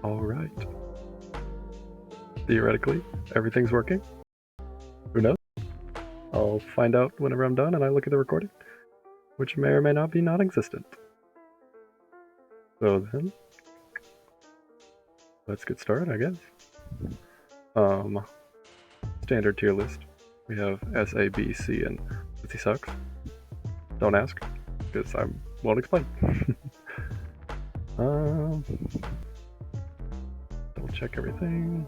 Alright. Theoretically, everything's working. Who knows? I'll find out whenever I'm done and I look at the recording, which may or may not be non-existent. So then, let's get started, I guess. Standard tier list. We have S, A, B, C, and C sucks. Don't ask, because I won't explain. Double check everything.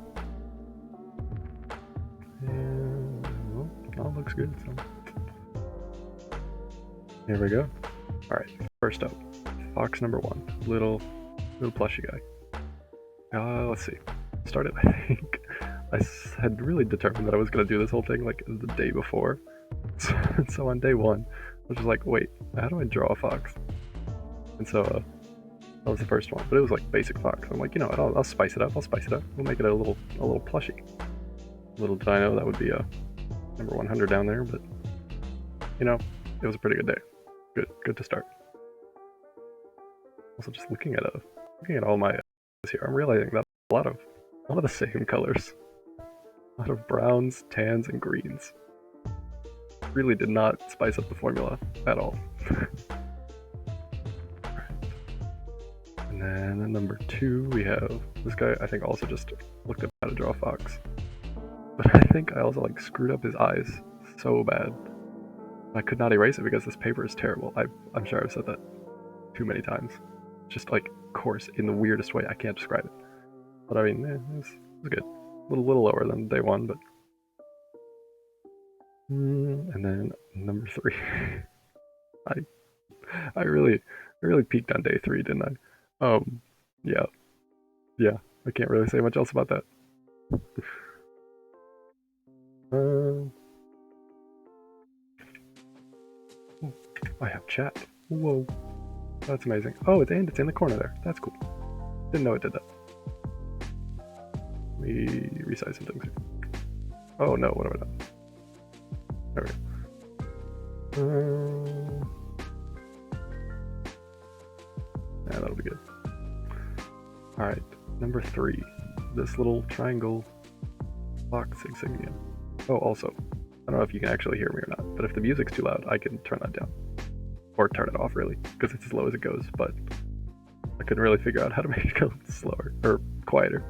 And well, all looks good. So here we go. All right, first up, fox number 1, little plushy guy. Let's see. Started, I think. I had really determined that I was gonna do this whole thing like the day before. So on day 1, I was just like, wait, how do I draw a fox? And so that was the first one, but it was like basic fox. I'm like, you know what, I'll spice it up. We'll make it a little plushy. Little did I know that would be a number 100 down there, but you know, it was a pretty good day. Good to start. Also, just looking at all my here, I'm realizing that a lot of the same colors. A lot of browns, tans, and greens. Really did not spice up the formula at all. And then at number 2, we have this guy. I think also just looked up how to draw a fox. But I think I also like screwed up his eyes so bad. I could not erase it because this paper is terrible. I'm sure I've said that too many times. Just like coarse in the weirdest way. I can't describe it. But I mean, it was good. A little lower than day 1, but. And then number 3. I really peaked on day 3, didn't I? Yeah. I can't really say much else about that. I have chat. Whoa, that's amazing. Oh, it's in the corner there. That's cool. Didn't know it did that. Let me resize some things here. Oh no, what have I done? There we go. Yeah, that'll be good. Alright, number 3. This little triangle box insignia. Oh, also, I don't know if you can actually hear me or not, but if the music's too loud, I can turn that down. Or turn it off, really, because it's as low as it goes, but I couldn't really figure out how to make it go slower, or quieter.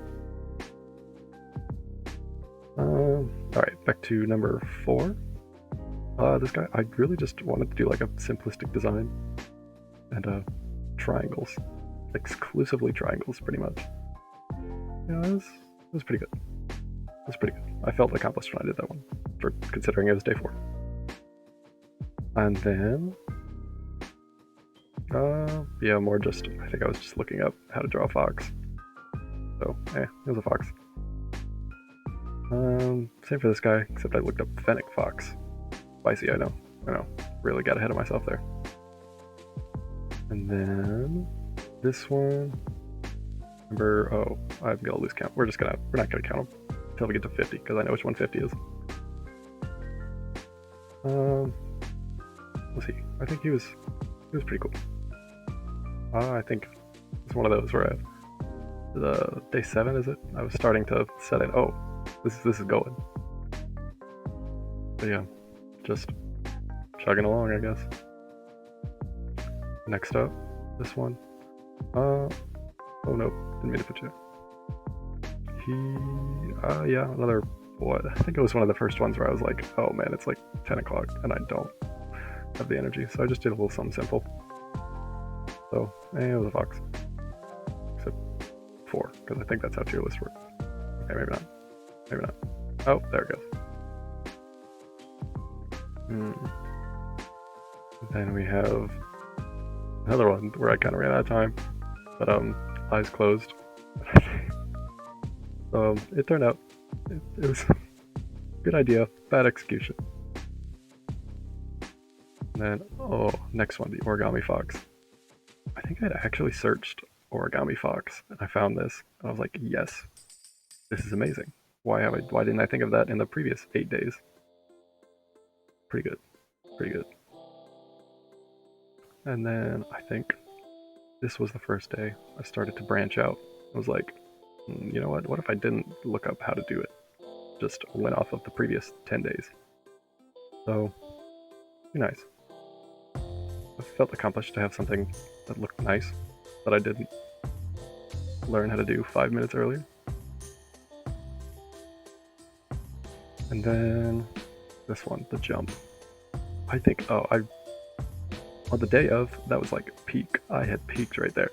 Alright, back to number 4. This guy, I really just wanted to do like a simplistic design, and triangles. Exclusively triangles, pretty much. Yeah, it was pretty good. It was pretty good. I felt accomplished when I did that one, for considering it was day 4. And then, yeah, more just, I think I was just looking up how to draw a fox. So, it was a fox. Same for this guy, except I looked up fennec fox. Spicy, I know. Really got ahead of myself there. And then, this one, I'm gonna lose count. We're not gonna count them until we get to 50, because I know which one 50 is. Let's see. I think he was pretty cool. I think it's one of those where the day 7, is it? I was starting to set it. Oh, this is going. But yeah, just chugging along, I guess. Next up, this one. Oh no, didn't mean to put you. Yeah, another. What? I think it was one of the first ones where I was like, oh man, it's like 10 o'clock and I don't have the energy, so I just did a little something simple. So, it was a fox. Except 4, because I think that's how tier lists work. Okay, maybe not. Oh, there it goes. Then we have another one where I kind of ran out of time, but eyes closed. It turned out it was a good idea, bad execution. And then, next one, the origami fox. I think I'd actually searched origami fox and I found this, and I was like, yes, this is amazing. Why didn't I think of that in the previous 8 days? Pretty good. And then I think this was the first day I started to branch out. I was like, You know what? What if I didn't look up how to do it? Just went off of the previous 10 days. So, be nice. I felt accomplished to have something that looked nice that I didn't learn how to do 5 minutes earlier. And then this one, the jump. I think, on the day of, that was like peak. I had peaked right there.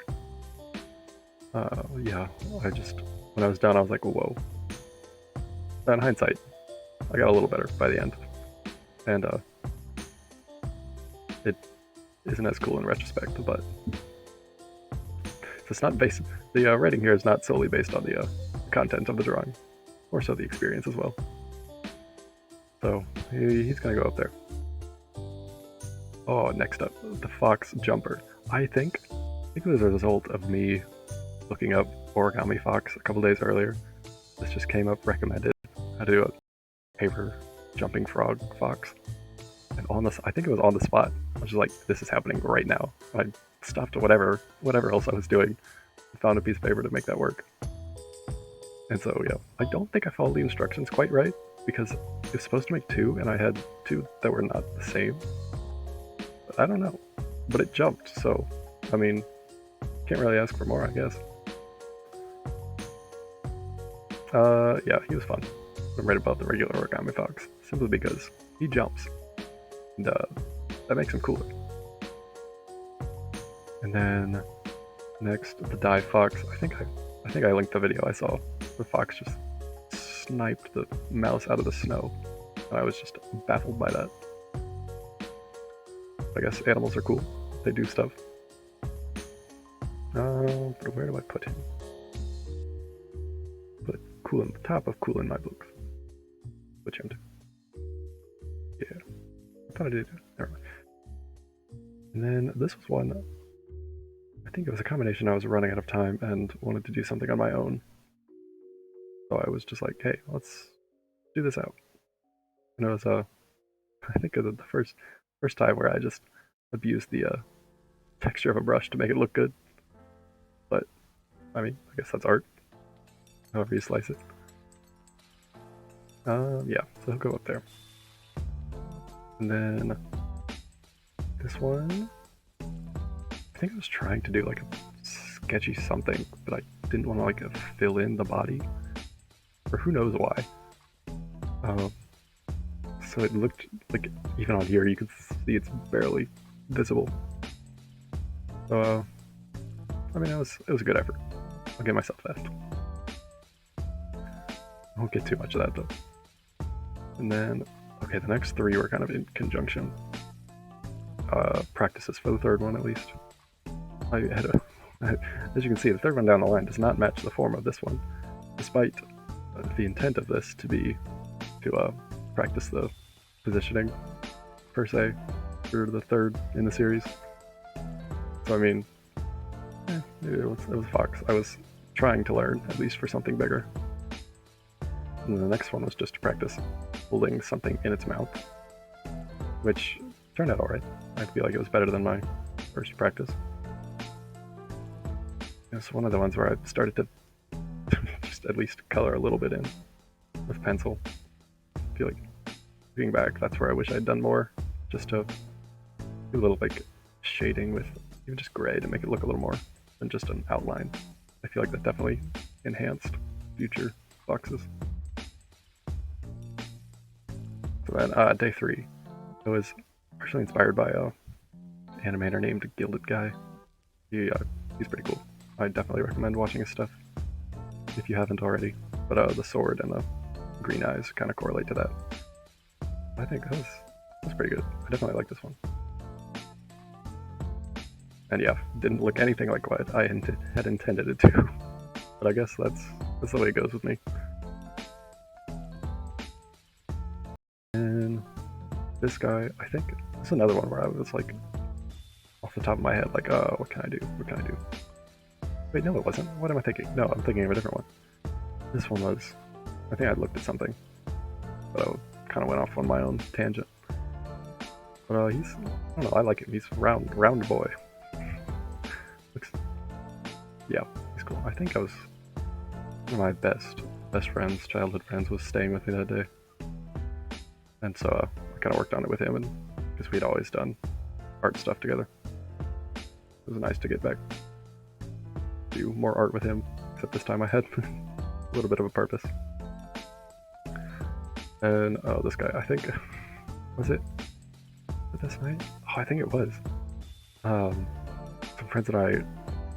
Yeah, when I was done, I was like, whoa. In hindsight, I got a little better by the end. And it isn't as cool in retrospect, but it's not based, the rating here is not solely based on the content of the drawing, more so the experience as well. So he's gonna go up there. Oh, next up, the fox jumper. I think it was a result of me looking up origami fox a couple days earlier. This just came up recommended how to do a paper jumping frog fox. And I think it was on the spot. I was just like, this is happening right now. I stopped whatever else I was doing and found a piece of paper to make that work. And so yeah, I don't think I followed the instructions quite right because it was supposed to make 2 and I had 2 that were not the same. But I don't know. But it jumped, so I mean, can't really ask for more, I guess. Yeah, he was fun. I'm right about the regular origami fox, simply because he jumps. And that makes him cooler. And then next, the dive fox. I think I linked the video I saw. The fox just sniped the mouse out of the snow, and I was just baffled by that. I guess animals are cool. They do stuff. But where do I put him? Put Coolin, the top of Coolin my books. Which end? Yeah. I thought I did. Never mind. And then this was one. I think it was a combination. I was running out of time and wanted to do something on my own. So I was just like, hey, let's do this out. And it was I think it was the first time where I just abused the texture of a brush to make it look good. But I mean, I guess that's art. However you slice it. Yeah, so he'll go up there. And then this one, I think I was trying to do like a sketchy something, but I didn't want to like fill in the body, or who knows why. So it looked like, even on here, you can see it's barely visible. So, I mean, it was a good effort. I'll give myself that. I won't get too much of that though. And then, okay, the next 3 were kind of in conjunction. Practices for the third one, at least. I had as you can see, the third one down the line does not match the form of this one, despite the intent of this to be to practice the positioning, per se, for the third in the series. So I mean, it was Fox. I was trying to learn, at least for something bigger. And the next one was just to practice holding something in its mouth, which turned out alright. I feel like it was better than my first practice. It's one of the ones where I started to just at least color a little bit in with pencil. I feel like, looking back, that's where I wish I'd done more, just to do a little like shading with even just gray to make it look a little more than just an outline. I feel like that definitely enhanced future boxes. So then, day 3, it was partially inspired by an animator named Gilded Guy. He's pretty cool. I definitely recommend watching his stuff if you haven't already. But the sword and the green eyes kind of correlate to that. I think that was pretty good. I definitely like this one. And yeah, didn't look anything like what I had intended it to. But I guess that's the way it goes with me. And this guy, I think, this is another one where I was like, off the top of my head, like, what can I do? What can I do? Wait, no, it wasn't. What am I thinking? No, I'm thinking of a different one. This one was, I think I looked at something, but I kind of went off on my own tangent. But I don't know, I like him. He's round boy. Yeah, he's cool. I think I was of my best friends, childhood friends, was staying with me that day, and so I kind of worked on it with him, and because we'd always done art stuff together, it was nice to get back, do more art with him. Except this time I had a little bit of a purpose. And oh, this guy, I think, was it this night? Oh, I think it was. Some friends and I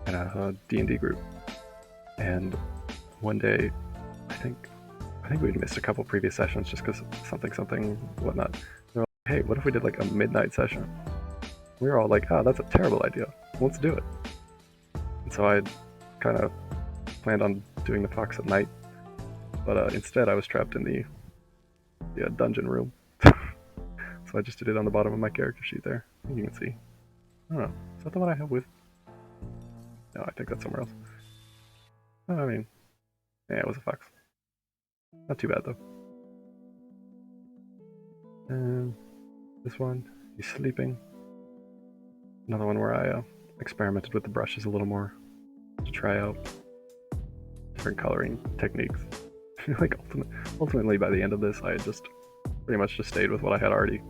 in a D&D group, and one day, I think we'd missed a couple previous sessions just because something whatnot. They're like, hey, what if we did like a midnight session? We were all like, oh, that's a terrible idea. Let's do it. And so I kind of planned on doing the Fox at night, but instead I was trapped in the dungeon room. So I just did it on the bottom of my character sheet there. You can see. I don't know. Is that the one I have with? No, I think that's somewhere else. I mean, yeah, it was a fox. Not too bad though. And this one, he's sleeping. Another one where I experimented with the brushes a little more to try out different coloring techniques. Like ultimately by the end of this, I had just pretty much just stayed with what I had already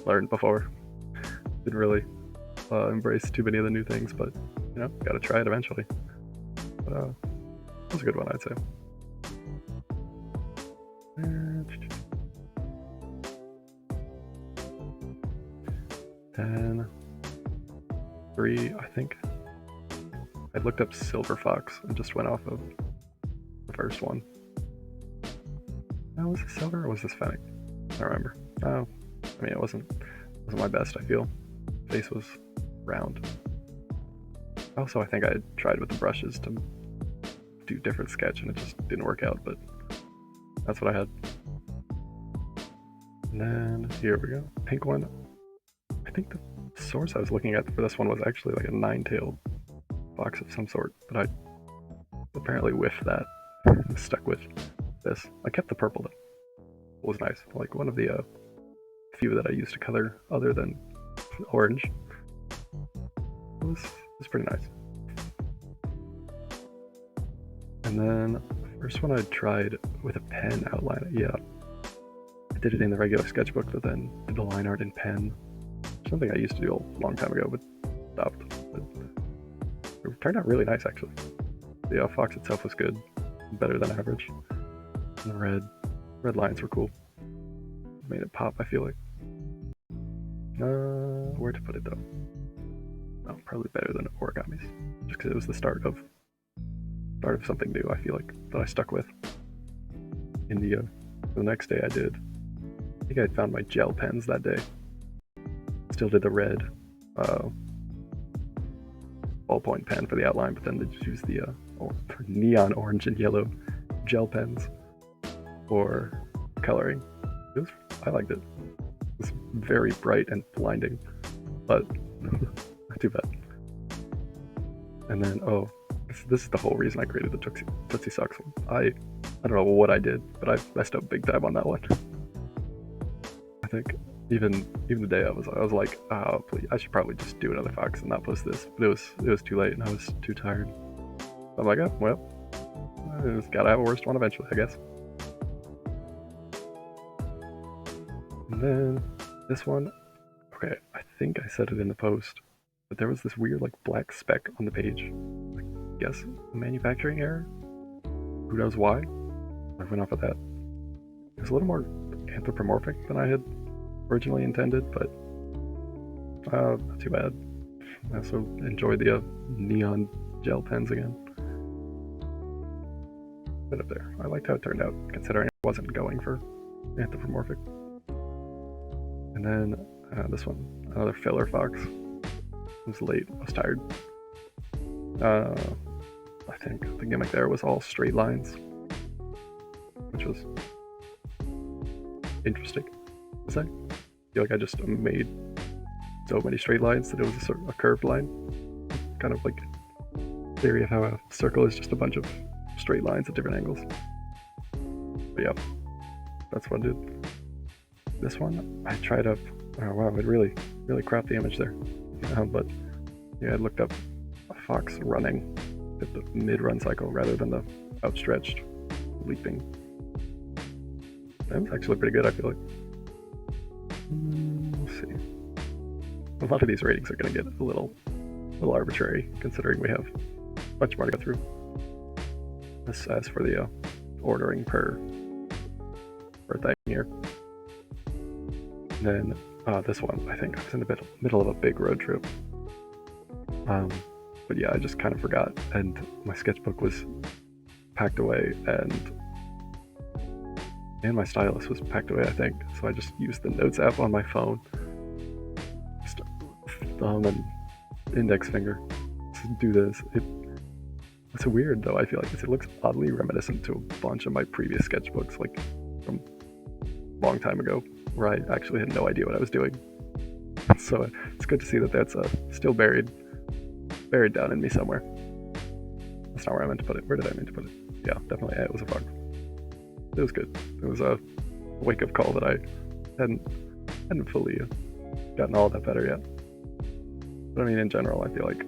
learned before. Didn't really embrace too many of the new things, but you know, gotta try it eventually. But it was a good one, I'd say. Then 3, I think. I looked up Silver Fox and just went off of the first one. Oh, was this Silver or was this Fennec? I don't remember. Oh, I mean, it wasn't my best, I feel. Face was round. Also, I think I had tried with the brushes to do different sketch and it just didn't work out, but that's what I had. And then here we go. Pink one. I think the source I was looking at for this one was actually like a 9-tailed fox of some sort, but I apparently whiffed that. Stuck with this. I kept the purple though. It was nice. Like one of the few that I used to color other than orange. It was pretty nice. And then the first one I tried with a pen outline. Yeah, I did it in the regular sketchbook, but then did the line art in pen. Something I used to do a long time ago, but stopped. But it turned out really nice, actually. The fox itself was good, better than average. And the red lines were cool. Made it pop, I feel like. Where to put it though? Oh, probably better than origamis, just because it was the start of something new. I feel like that I stuck with. In the next day, I think I found my gel pens that day. Still did the red ballpoint pen for the outline, but then they just used the neon orange and yellow gel pens for coloring. I liked it. It was very bright and blinding, but not too bad. And then, this is the whole reason I created the Tootsie Socks one. I don't know what I did, but I messed up big time on that one. I think even the day I was like, oh please, I should probably just do another fox and not post this. But it was too late and I was too tired. So I'm like, oh well, I just gotta have a worst one eventually, I guess. And then this one, okay, I think I said it in the post, but there was this weird like black speck on the page. I guess a manufacturing error? Who knows why? I went off of that. It was a little more anthropomorphic than I had originally intended, but not too bad. I also enjoyed the neon gel pens again. Bit up there. I liked how it turned out, considering I wasn't going for anthropomorphic. And then this one, another filler fox. It was late. I was tired. I think the gimmick there was all straight lines, which was interesting to say. I feel like I just made so many straight lines that it was a curved line. Kind of like theory of how a circle is just a bunch of straight lines at different angles. But yeah, that's what I did. This one, I tried up, oh wow, it really cropped the image there. But yeah, I looked up a fox running hit the mid-run cycle rather than the outstretched leaping. That was actually pretty good, I feel like. We'll see. A lot of these ratings are going to get a little arbitrary, considering we have much more to go through. As for the ordering per thing here. And then this one, I think I was in the middle of a big road trip. But yeah, I just kind of forgot, and my sketchbook was packed away, and my stylus was packed away, I think. So I just used the Notes app on my phone. Just thumb and index finger to do this. It's weird though, I feel like it looks oddly reminiscent to a bunch of my previous sketchbooks, like from a long time ago, where I actually had no idea what I was doing. So it's good to see that that's still buried down in me somewhere. That's not where I meant to put it. Where did I mean to put it? Yeah, definitely. Yeah, it was a fog. It was good. It was a wake-up call that I hadn't fully gotten all that better yet. But I mean, in general, I feel like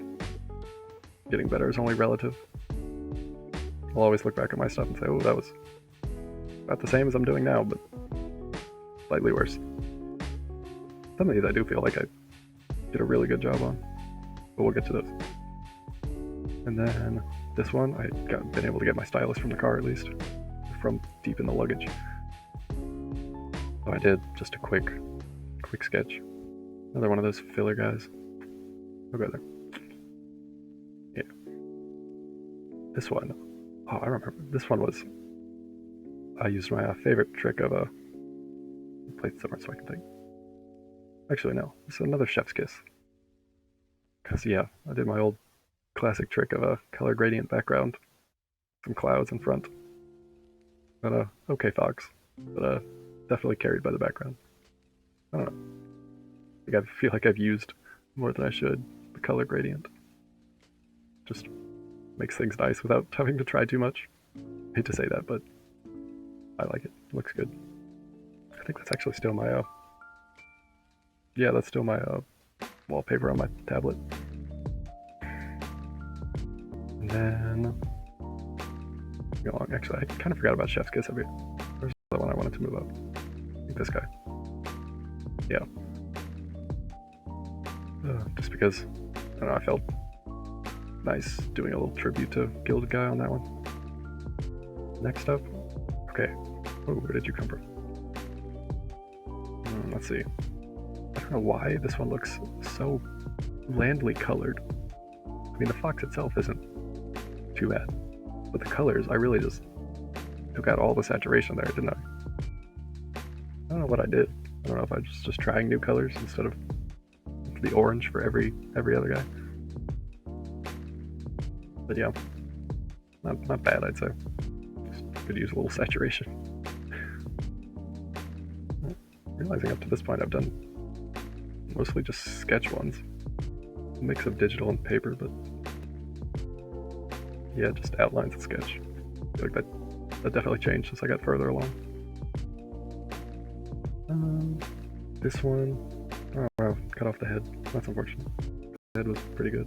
getting better is only relative. I'll always look back at my stuff and say, oh, that was about the same as I'm doing now, but slightly worse. Some of these I do feel like I did a really good job on, but we'll get to those. And then this one, been able to get my stylus from the car, at least, from deep in the luggage. So I did just a quick sketch. Another one of those filler guys. I'll go there. Yeah. This one, oh, I remember. This one was, I used my favorite trick of plate somewhere so I can think. Actually, no, it's another chef's kiss. Because, yeah, I did my old classic trick of a color gradient background, some clouds in front. But, okay fogs, but definitely carried by the background. I don't know. I feel like I've used more than I should the color gradient. Just makes things nice without having to try too much. I hate to say that, but I like it. It looks good. I think that's actually still my, yeah, that's still my wallpaper on my tablet. And then, actually, I kind of forgot about Chef's Kiss. There's another one I wanted to move up. I think this guy. Yeah. Just because, I don't know, I felt nice doing a little tribute to Gilded Guy on that one. Next up, okay. Oh, where did you come from? Let's see. I don't know why this one looks so blandly colored. I mean, the fox itself isn't too bad, but the colors, I really just took out all the saturation there, didn't I? I don't know what I did. I don't know if I was just trying new colors instead of the orange for every other guy. But yeah, not bad, I'd say. Just could use a little saturation. Realizing up to this point I've done mostly just sketch ones. A mix of digital and paper, but yeah, just outlines and sketch. I feel like that definitely changed as I got further along. This one, oh wow, cut off the head. That's unfortunate. The head was pretty good.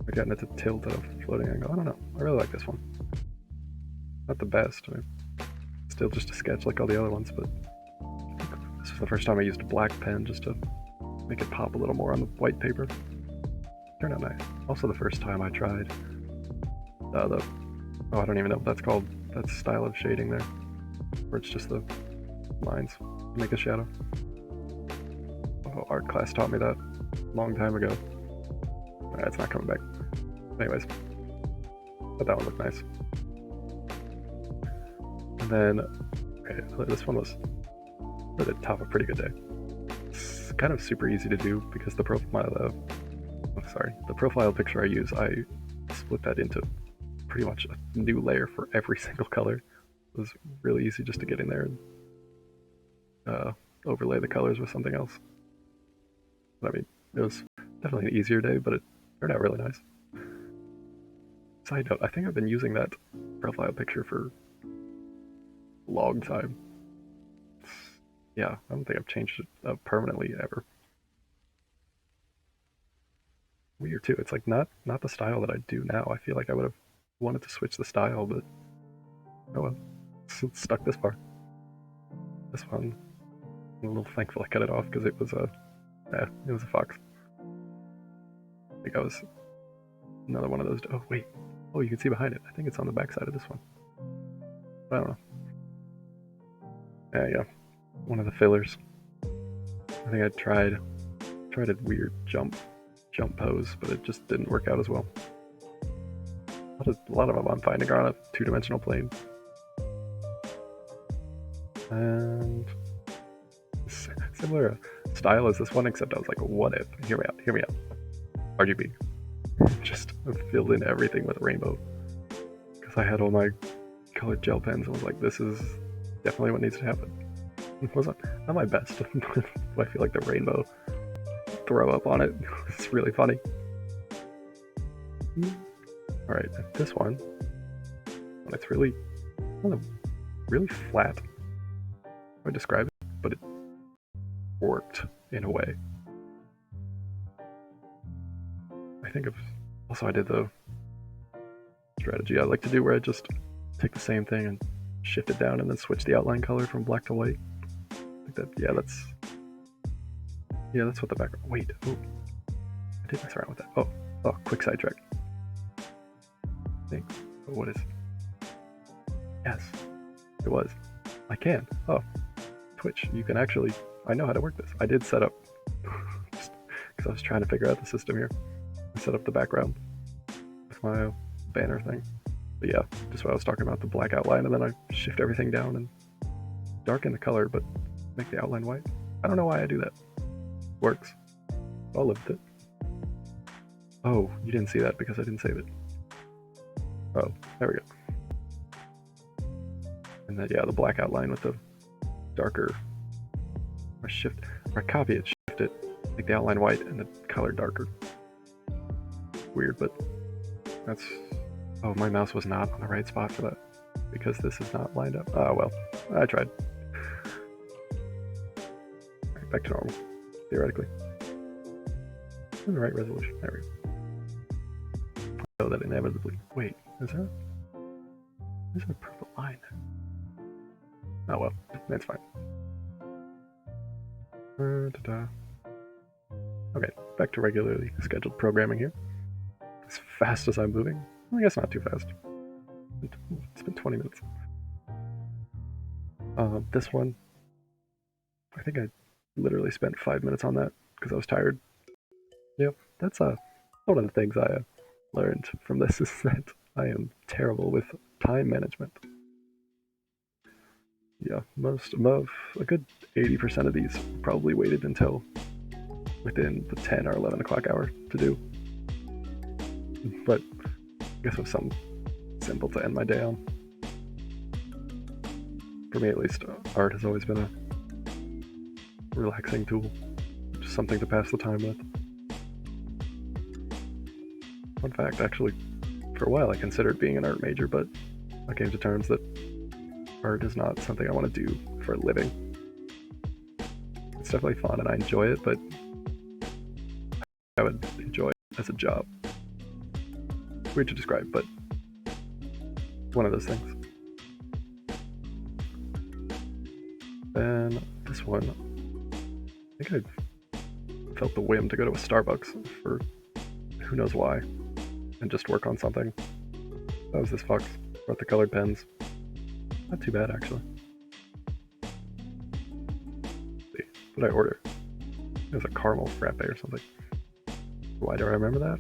I got it to tilt at a floating angle. I don't know. I really like this one. Not the best. I mean, still just a sketch like all the other ones, but this was the first time I used a black pen just to make it pop a little more on the white paper. Turned out nice. Also the first time I tried I don't even know what that's called. That style of shading there, where it's just the lines to make a shadow. Oh, art class taught me that a long time ago. It's not coming back. Anyways, but that one looked nice. And then, okay, this one was at the top of a pretty good day. It's kind of super easy to do because the profile picture I use, I split that into pretty much a new layer for every single color. It was really easy just to get in there and overlay the colors with something else. But, I mean, it was definitely an easier day, but it turned out really nice. Side note, I think I've been using that profile picture for a long time. Yeah, I don't think I've changed it permanently ever. weird too. It's like not the style that I do now. I feel like I would have wanted to switch the style, but oh well. It's stuck this far. This one, I'm a little thankful I cut it off because it was a fox. I think I was another one of those. Oh wait, oh you can see behind it. I think it's on the back side of this one. I don't know. Yeah, one of the fillers. I think I tried a weird jump pose, but it just didn't work out as well. A lot of them I'm finding are on a two-dimensional plane. And similar style as this one, except I was like, what if? Hear me out. RGB. Just filled in everything with a rainbow. Because I had all my colored gel pens and was like, this is definitely what needs to happen. It wasn't not my best, but I feel like the rainbow throw up on it. It's really funny. Alright, this one, it's really flat. How I describe it, but it worked in a way. I think I did the strategy I like to do where I just take the same thing and shift it down and then switch the outline color from black to white. I think that's what the background. Wait, oh, I did mess around with that. Oh, quick sidetrack. Think. Oh, what is? Yes, it was. I can. Oh, Twitch. You can actually. I know how to work this. I did set up just because I was trying to figure out the system here. I set up the background with my banner thing. But yeah, just what I was talking about, the black outline, and then I shift everything down and darken the color, but make the outline white. I don't know why I do that. Works. I'll live with it. Oh, you didn't see that because I didn't save it. Oh, there we go. And then, yeah, the black outline with the darker, or copy it, shift it, make the outline white and the color darker. Weird, but that's, oh, my mouse was not on the right spot for that because this is not lined up. Oh, well, I tried. All right, back to normal, theoretically. In the right resolution, there we go. Oh, that inevitably, wait, there's a purple line there. Oh well, that's fine. Okay, back to regularly scheduled programming here. As fast as I'm moving, I guess not too fast. It's been 20 minutes. This one, I think I literally spent 5 minutes on that because I was tired. Yep, that's one of the things I learned from this is that I am terrible with time management. Yeah, a good 80% of these probably waited until within the 10 or 11 o'clock hour to do. But I guess it was something simple to end my day on. For me at least, art has always been a relaxing tool. Just something to pass the time with. Fun fact, actually, for a while I considered being an art major, but I came to terms that art is not something I want to do for a living. It's definitely fun and I enjoy it, but I would enjoy it as a job. Weird to describe, but one of those things. Then this one, I think I felt the whim to go to a Starbucks for who knows why, and just work on something. That was this fox. Brought the colored pens. Not too bad, actually. Let's see, what did I order? It was a caramel frappe or something. Why do I remember that?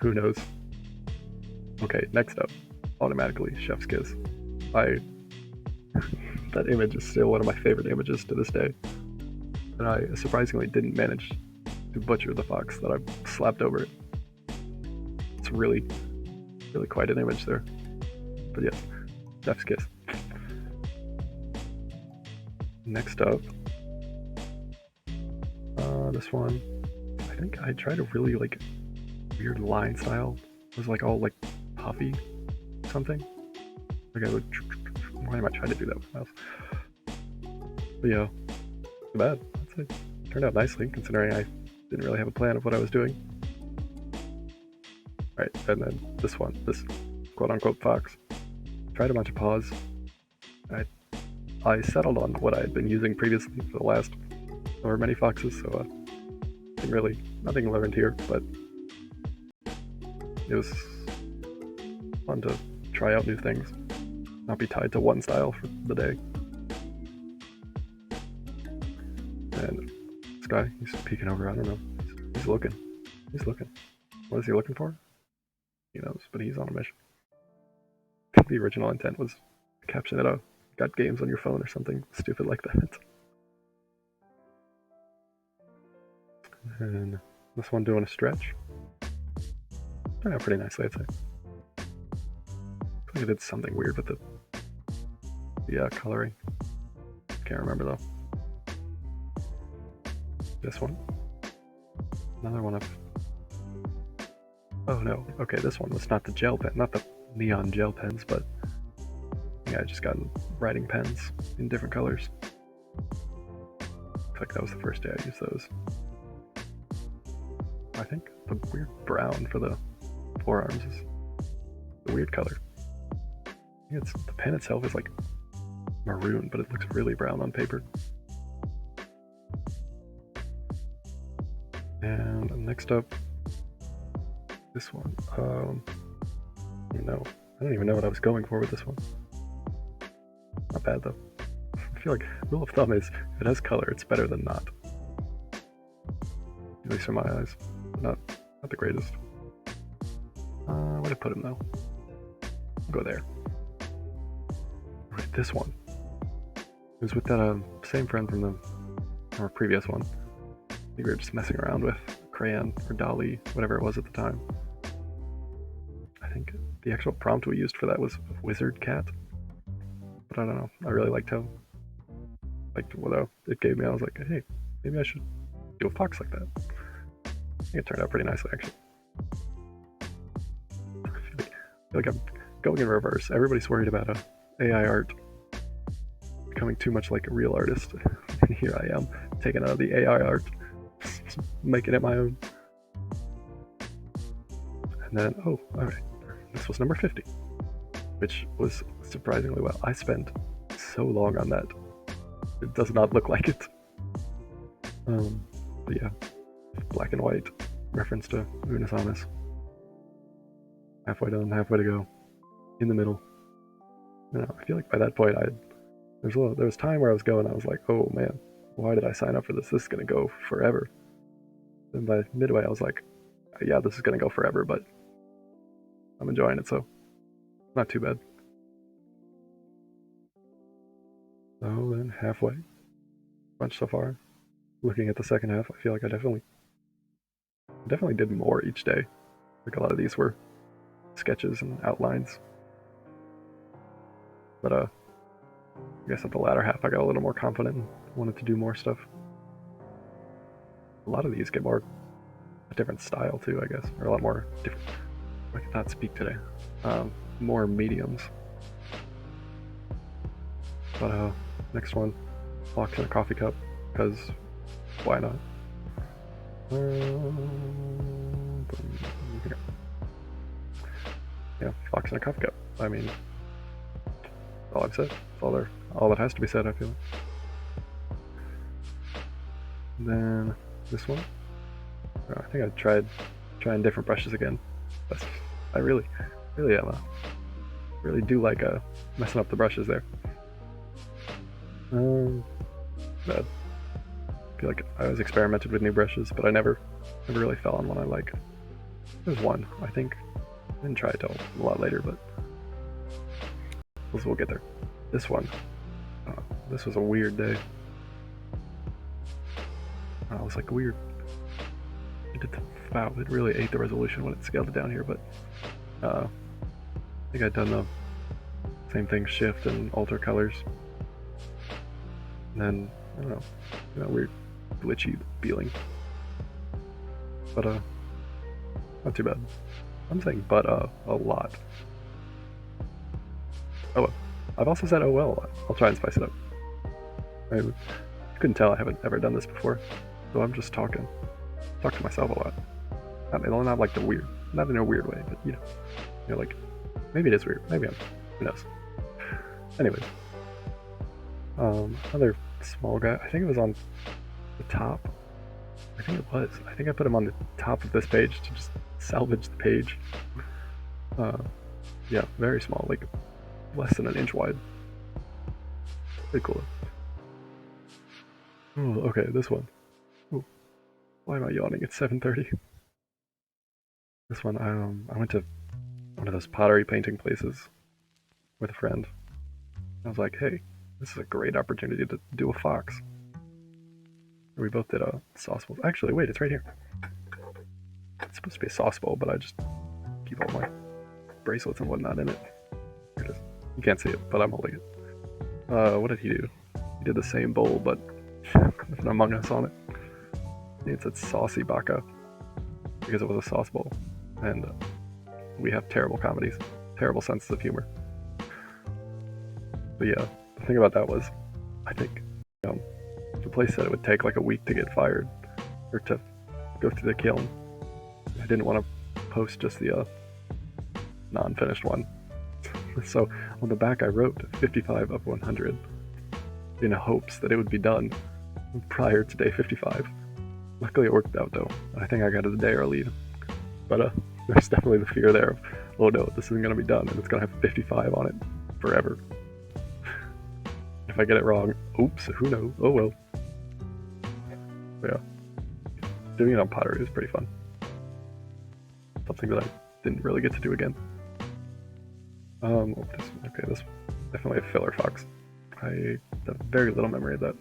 Who knows? Okay, next up, automatically, Chef's Kiss. That image is still one of my favorite images to this day. And I surprisingly didn't manage to butcher the fox that I slapped over it. It's really quite an image there. But yes, Chef's Kiss. Next up, this one, I think I tried a really weird line style. It was all puffy something. I would, why am I trying to do that with the mouse? But yeah, not bad. It turned out nicely considering I didn't really have a plan of what I was doing. and then this one, this quote-unquote fox. Tried a bunch of paws. I settled on what I had been using previously for the last however many foxes, so nothing learned here, but it was fun to try out new things, not be tied to one style for the day. And this guy, he's peeking over, I don't know, he's looking. What is he looking for? He knows, but he's on a mission. The original intent was to caption it out. Got games on your phone or something stupid like that. And this one doing a stretch. Turned out pretty nicely, I'd say. I think I did something weird with the coloring. Can't remember though. This one. Another one of... Oh no, okay, this one was not the gel pen, not the neon gel pens, but yeah, I just got writing pens in different colors. Looks like that was the first day I used those. I think the weird brown for the forearms is the weird color. The pen itself is like maroon, but it looks really brown on paper. And next up, this one. No, I don't even know what I was going for with this one. Not bad though. I feel like rule of thumb is if it has color, it's better than not. At least in my eyes. Not the greatest. Where did I put him though? I'll go there. Right, this one. It was with that same friend from our previous one. I think we were just messing around with crayon or Dolly, whatever it was at the time. I think the actual prompt we used for that was wizard cat. But I don't know. I really liked what it gave me. I was like, hey, maybe I should do a fox like that. I think it turned out pretty nicely, actually. I feel like I'm going in reverse. Everybody's worried about AI art becoming too much like a real artist. And here I am, taking out of the AI art, making it my own. And then, oh, alright. This was number 50, which was surprisingly well. I spent so long on that. It does not look like it. But yeah, black and white reference to Unasamis. Halfway done, halfway to go, in the middle. You know, I feel like by that point, there was time where I was going. I was like, oh man, why did I sign up for this? This is gonna go forever. Then by midway, I was like, yeah, this is gonna go forever, but I'm enjoying it, so not too bad. So then halfway, bunch so far. Looking at the second half, I feel like I definitely did more each day. Like a lot of these were sketches and outlines. But I guess at the latter half I got a little more confident and wanted to do more stuff. A lot of these get more a different style too, I guess, or a lot more different. I cannot speak today. More mediums. But next one, fox in a coffee cup, because why not? Yeah, fox in a coffee cup. I mean, all I've said. All that has to be said, I feel. And then this one. I think I tried trying different brushes again. I really am. Really do like messing up the brushes there. But I feel like I always experimented with new brushes, but I never really fell on one I like. There's one, I think. I didn't try it till a lot later, but we'll get there. This one. This was a weird day. I was like, weird. Wow, it really ate the resolution when it scaled it down here, but I think I'd done the same thing, shift and alter colors. And then, I don't know, weird glitchy feeling. But not too bad. I'm saying but a lot. Oh well. I've also said oh well a lot. I'll try and spice it up. I couldn't tell I haven't ever done this before, so I'm just talking. Talk to myself a lot. Not like the weird not in a weird way, but like, maybe it is weird, maybe who knows. Anyways, another small guy, I think it was on the top, I think I put him on the top of this page to just salvage the page. Yeah, very small, like less than an inch wide. Pretty cool. Oh, okay, this one. Ooh, why am I yawning? It's 7:30. This one, I went to one of those pottery painting places with a friend. I was like, hey, this is a great opportunity to do a fox. We both did a sauce bowl. Actually, wait, it's right here. It's supposed to be a sauce bowl, but I just keep all my bracelets and whatnot in it. Here it is. You can't see it, but I'm holding it. What did he do? He did the same bowl, but with an Among Us on it. It said Saucy Baka because it was a sauce bowl. And we have terrible comedies, terrible senses of humor. But yeah, the thing about that was, I think the place said it would take like a week to get fired, or to go through the kiln. I didn't want to post just the non-finished one. So on the back I wrote 55 of 100 in hopes that it would be done prior to day 55. Luckily it worked out though. I think I got it a day early. But there's definitely the fear there of, oh no, this isn't going to be done and it's going to have 55 on it forever. If I get it wrong, oops, who knows? Oh well. But yeah, doing it on pottery was pretty fun. Something that I didn't really get to do again. Okay, this definitely a filler fox. I have very little memory of that.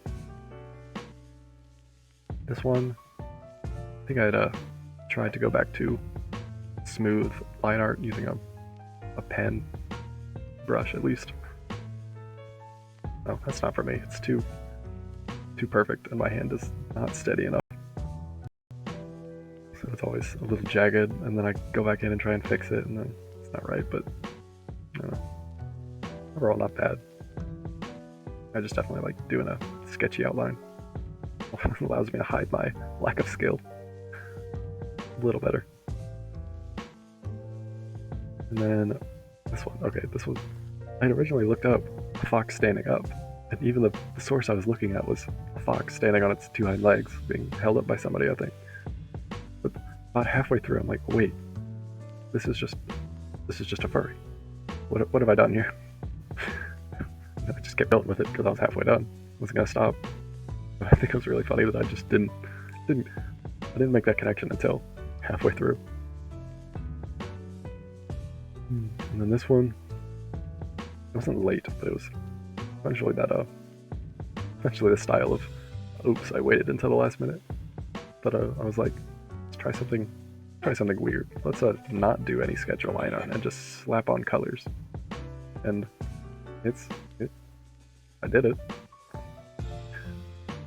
This one, I think I'd tried to go back to smooth line art using a pen brush at least. No, that's not for me. It's too perfect and my hand is not steady enough. So it's always a little jagged and then I go back in and try and fix it and then it's not right, but I don't know. Overall not bad. I just definitely like doing a sketchy outline. It allows me to hide my lack of skill a little better. And then this one, okay, this was, I had originally looked up a fox standing up, and even the source I was looking at was a fox standing on its two hind legs, being held up by somebody, I think. But about halfway through, I'm like, wait, this is just a furry. What have I done here? And I just kept going with it because I was halfway done. I wasn't gonna stop. But I think it was really funny that I just didn't make that connection until halfway through. And then this one, it wasn't late, but it was eventually the style of, oops, I waited until the last minute. But I was like, let's try something weird. Let's not do any sketch or line art and just slap on colors. And I did it.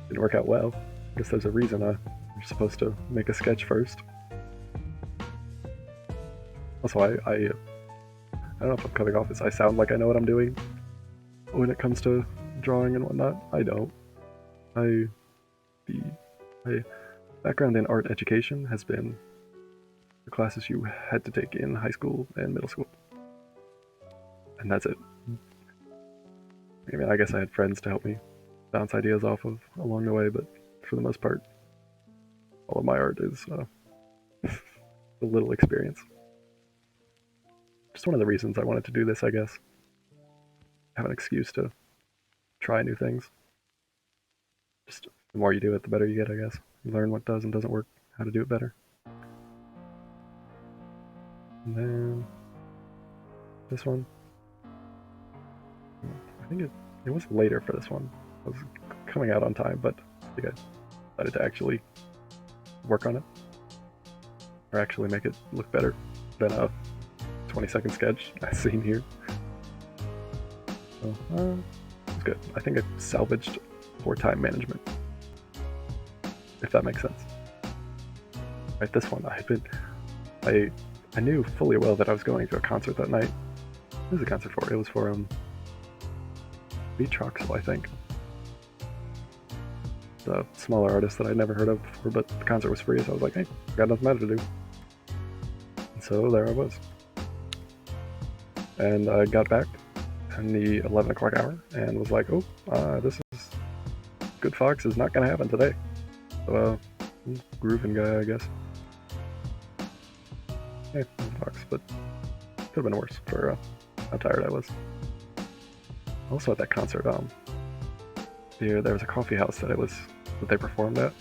Didn't work out well. I guess there's a reason you're supposed to make a sketch first. Also, I don't know if I'm coming off as I sound like I know what I'm doing when it comes to drawing and whatnot. I don't. My background in art education has been the classes you had to take in high school and middle school. And that's it. I mean, I guess I had friends to help me bounce ideas off of along the way, but for the most part, all of my art is a little experience. Just one of the reasons I wanted to do this, I guess. Have an excuse to try new things. Just the more you do it, the better you get, I guess. You learn what does and doesn't work, how to do it better. And then this one. I think it was later for this one. I was coming out on time, but I think I decided to actually work on it. Or actually make it look better than a 20-second sketch as seen here. So, it's good. I think I salvaged poor time management, if that makes sense. Right, this one, I knew fully well that I was going to a concert that night. What was the concert for? It was for Beat Troxel, I think. The smaller artist that I'd never heard of before, but the concert was free, so I was like, hey, got nothing better to do. And So there I was. And I got back in the 11 o'clock hour and was like, oh, this is good fox is not going to happen today. So, grooving guy, I guess. Hey, fox, but could have been worse for how tired I was. Also at that concert, there was a coffee house that they performed at.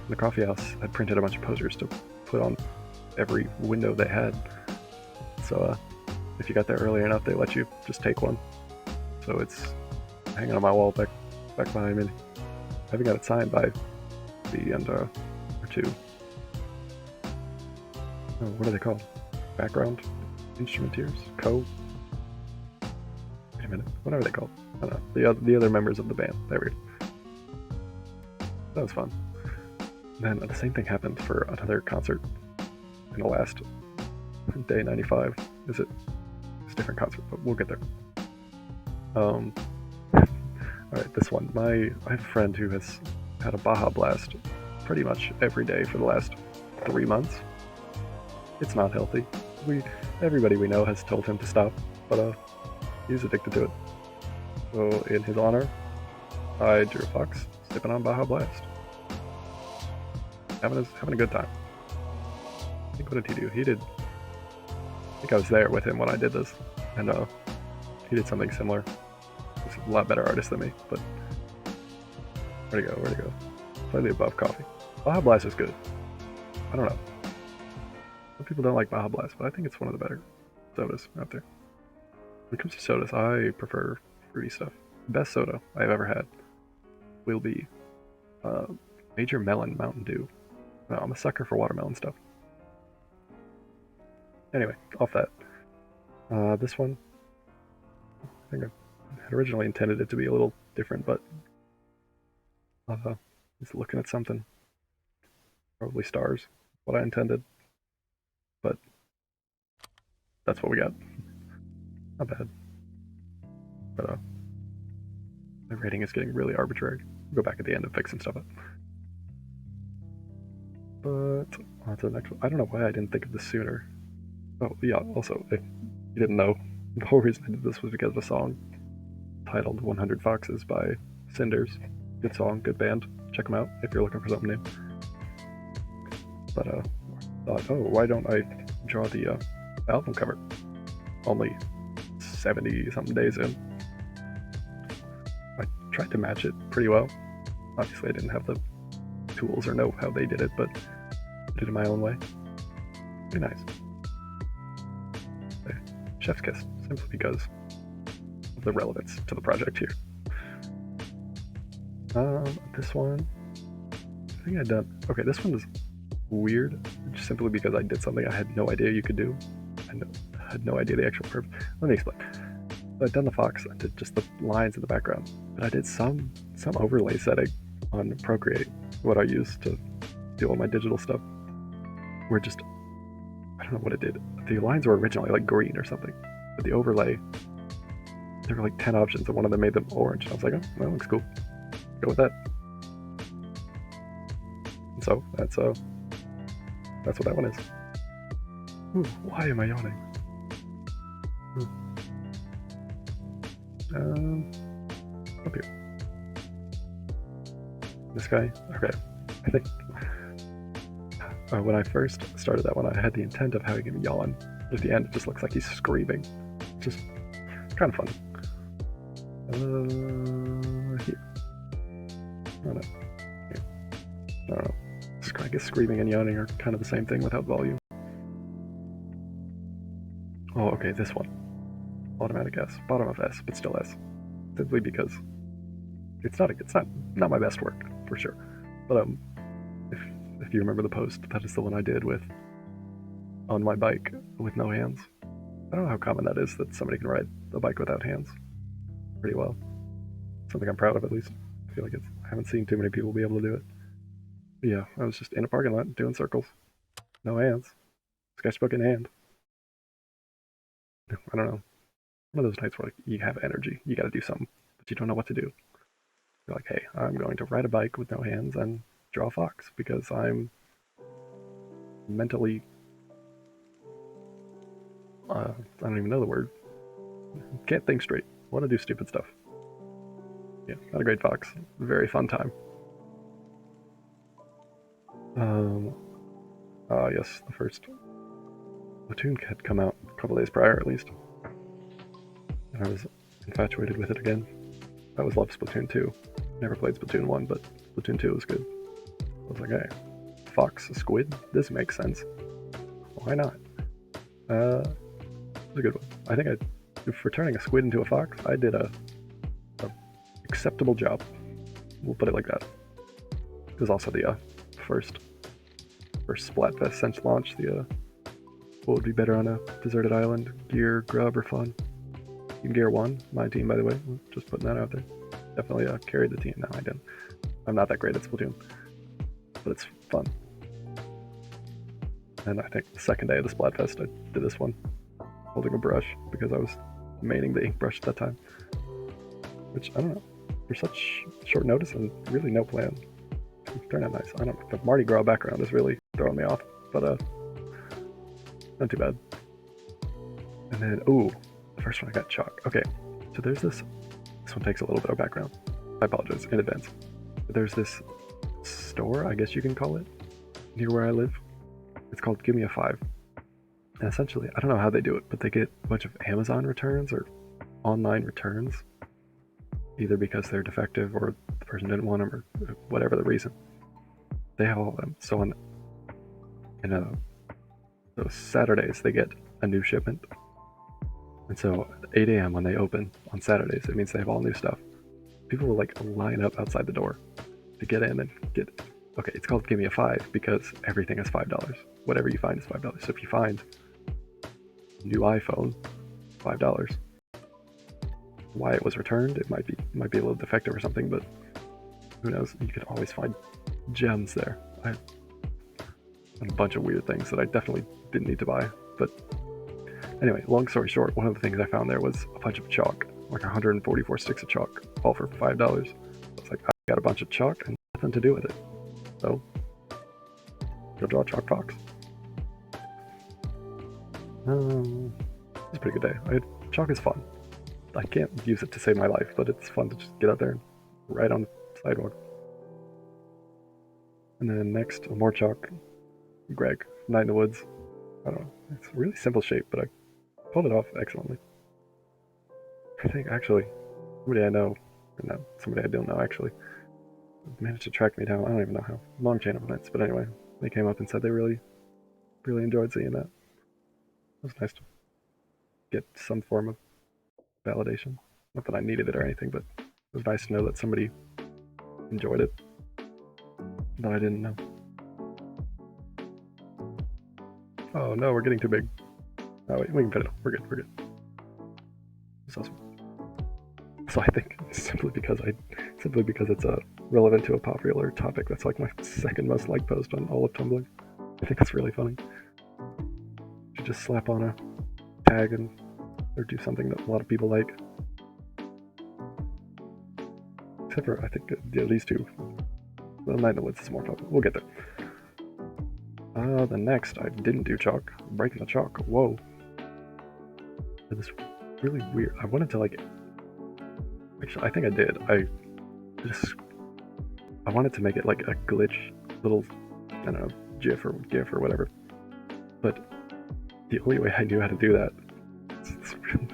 The coffee house had printed a bunch of posters to put on every window they had. So if you got there early enough, they let you just take one. So it's hanging on my wall back behind me. I haven't got it signed by the end or two. Oh, what are they called? Background instrumenteers? Wait a minute. What are they called? I don't know. The other members of the band. There we go. That was fun. Then the same thing happened for another concert in the last day 95. It's a different concert, but we'll get there. Alright, this one. I have a friend who has had a Baja Blast pretty much every day for the last 3 months. It's not healthy. Everybody we know has told him to stop, but he's addicted to it. So in his honor, I drew a fox sipping on Baja Blast. Having a good time. I think, what did he do? I think I was there with him when I did this, and he did something similar. He's a lot better artist than me, but where'd he go? Slightly above coffee. Baja Blast is good. I don't know. Some people don't like Baja Blast, but I think it's one of the better sodas out there. When it comes to sodas, I prefer fruity stuff. Best soda I've ever had will be Major Melon Mountain Dew. No, I'm a sucker for watermelon stuff. Anyway, off that. This one, I think I had originally intended it to be a little different, but just looking at something. Probably stars, what I intended. But that's what we got. Not bad. But the rating is getting really arbitrary. We'll go back at the end and fix some stuff up. But on to the next one. I don't know why I didn't think of this sooner. Oh, yeah, also, if you didn't know, the whole reason I did this was because of a song titled 100 Foxes by Cinders. Good song, good band. Check them out if you're looking for something new. But thought, oh, why don't I draw the album cover? Only 70-something days in. I tried to match it pretty well. Obviously, I didn't have the tools or know how they did it, but I did it my own way. Pretty nice. Chef's kiss, simply because of the relevance to the project here. This one, I think I'd done. Okay, this one is weird, just simply because I did something I had no idea you could do. I had no idea the actual purpose. Let me explain. So I'd done the fox, I did just the lines in the background, but I did some overlay setting on Procreate, what I use to do all my digital stuff, where just, I don't know what it did. The lines were originally like green or something, but the overlay, there were like 10 options, and one of them made them orange. And I was like, oh, that looks cool. Go with that. And so that's what that one is. Ooh, why am I yawning? Up here. This guy. Okay, I think when I first started that one, I had the intent of having him yawn. At the end, it just looks like he's screaming. Just kind of funny. Here. I don't know. Here. I don't know. I guess screaming and yawning are kind of the same thing without volume. Oh, okay, this one. Automatic S. Bottom of S, but still S. Simply because it's not my best work, for sure. But if you remember the post, that is the one I did with on my bike with no hands. I don't know how common that is, that somebody can ride a bike without hands pretty well. Something I'm proud of, at least. I feel like I haven't seen too many people be able to do it. But yeah, I was just in a parking lot doing circles. No hands. Sketchbook in hand. I don't know. One of those nights where like, you have energy. You gotta do something, but you don't know what to do. You're like, hey, I'm going to ride a bike with no hands and draw a fox because I'm mentally I don't even know the word. Can't think straight. Want to do stupid stuff. Yeah, not a great fox. Very fun time. Yes, the first Splatoon had come out a couple days prior at least. And I was infatuated with it again. I always loved Splatoon 2. Never played Splatoon 1, but Splatoon 2 was good. I was like, hey, fox, a squid? This makes sense. Why not? It was a good one. I think for turning a squid into a fox, I did a acceptable job. We'll put it like that. It was also the first Splatfest since launch. The what would be better on a deserted island? Gear, grub, or fun? Team Gear won. My team, by the way. Just putting that out there. Definitely carried the team. No, I didn't. I'm not that great at Splatoon, but it's fun. And I think the second day of the Splatfest, I did this one, holding a brush because I was maining the ink brush at that time. Which, I don't know, for such short notice and really no plan, it turned out nice. I don't know, the Mardi Gras background is really throwing me off, but not too bad. And then, ooh, the first one I got chalk. Okay, so there's this one takes a little bit of background. I apologize in advance. But there's this store, I guess you can call it, near where I live. It's called Give Me a 5. And essentially, I don't know how they do it, but they get a bunch of Amazon returns or online returns, either because they're defective or the person didn't want them or whatever the reason. They have all of them. So on those Saturdays, they get a new shipment. And so at 8 a.m. when they open on Saturdays, it means they have all new stuff. People will like line up outside the door to get in and get it. Okay, it's called Give Me a 5 because everything is $5. Whatever you find is $5. So if you find a new iPhone, $5. Why it was returned, it might be a little defective or something, but who knows? You could always find gems there. I had a bunch of weird things that I definitely didn't need to buy, but anyway, long story short, one of the things I found there was a bunch of chalk, like 144 sticks of chalk, all for $5. I was like, I got a bunch of chalk and nothing to do with it. So, go draw a chalk fox. It was a pretty good day. Chalk is fun. I can't use it to save my life, but it's fun to just get out there and ride on the sidewalk. And then next, more chalk. Greg, Night in the Woods. I don't know. It's a really simple shape, but I pulled it off excellently. I think actually, somebody I know, or not somebody I don't know actually, managed to track me down. I don't even know how. Long chain of events, but anyway, they came up and said they really enjoyed seeing that. It was nice to get some form of validation. Not that I needed it or anything, but it was nice to know that somebody enjoyed it that I didn't know. Oh no, we're getting too big. Oh wait, we can fit it. We're good. It's awesome. So I think simply because it's relevant to a popular topic, that's like my second most liked post on all of Tumblr. I think that's really funny. You just slap on a tag or do something that a lot of people like. Except for I think these two. Well, Night in the Woods is more popular. We'll get there. The next I didn't do chalk. Breaking the chalk. Whoa. And this really weird. I wanted to like. Actually, I think I did. I wanted to make it like a glitch, little, I don't know, GIF or whatever. But the only way I knew how to do that,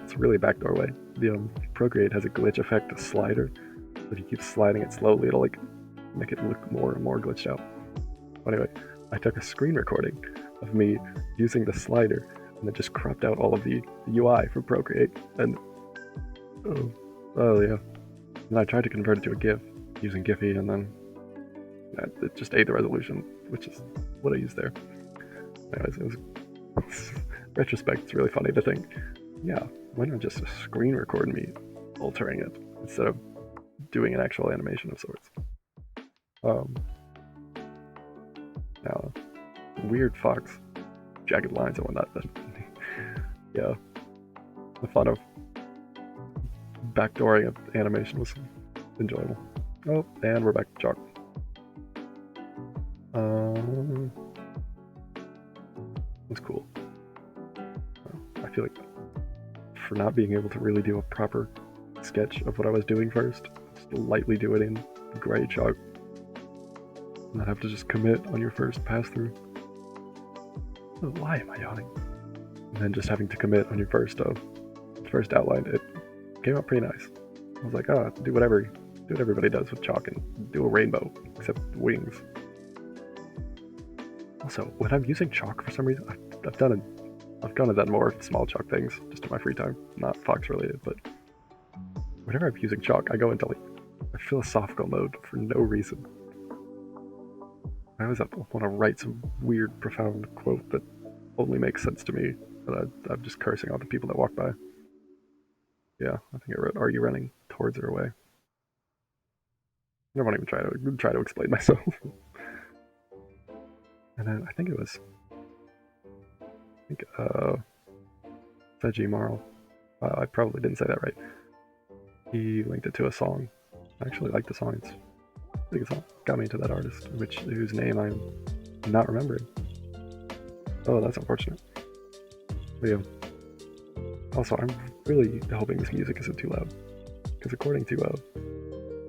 it's a really backdoor way. The Procreate has a glitch effect slider. If you keep sliding it slowly, it'll like make it look more and more glitched out. But anyway, I took a screen recording of me using the slider and then just cropped out all of the UI from Procreate. And oh yeah. And I tried to convert it to a GIF using Giphy, and then it just ate the resolution, which is what I used there. Anyways, it was retrospect. It's really funny to think, yeah, why not just screen record me altering it instead of doing an actual animation of sorts. Now, weird fox, jagged lines and whatnot, but yeah, the fun of backdooring of animation was enjoyable. Oh, and we're back to chalk. That's cool. I feel like for not being able to really do a proper sketch of what I was doing first, just lightly do it in gray chalk, and not have to just commit on your first pass through. Why am I yawning? And then just having to commit on your first outline, it came out pretty nice. I was like, oh, do what everybody does with chalk and do a rainbow, except wings. Also, when I'm using chalk for some reason, I've gone and done more small chalk things just in my free time, not Fox related, but whenever I'm using chalk, I go into like a philosophical mode for no reason. I always want to write some weird, profound quote that only makes sense to me, but I'm just cursing all the people that walk by. Yeah, I think I wrote, "Are you running towards or away?" I won't even try to explain myself. And then I think Veggie Marl. I probably didn't say that right. He linked it to a song. I actually like the song. It's a pretty good song. Got me into that artist, whose name I'm not remembering. Oh, that's unfortunate. But yeah. Also, I'm really hoping this music isn't too loud, because according to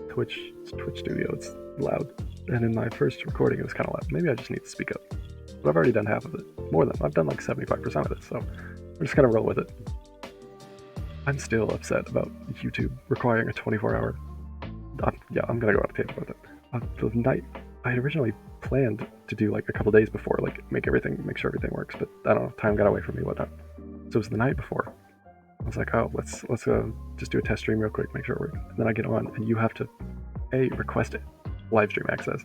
Twitch Studio, it's loud. And in my first recording, it was kind of loud. Maybe I just need to speak up. But I've already done half of it. I've done like 75% of it, so we're just gonna roll with it. I'm still upset about YouTube requiring a 24-hour. Yeah, I'm gonna go on a tangent about that. The night I had originally planned to do like a couple days before, like make sure everything works, but I don't know, time got away from me, whatnot. So it was the night before. I was like, oh, let's just do a test stream real quick, make sure it works. And then I get on, and you have to request it, live stream access,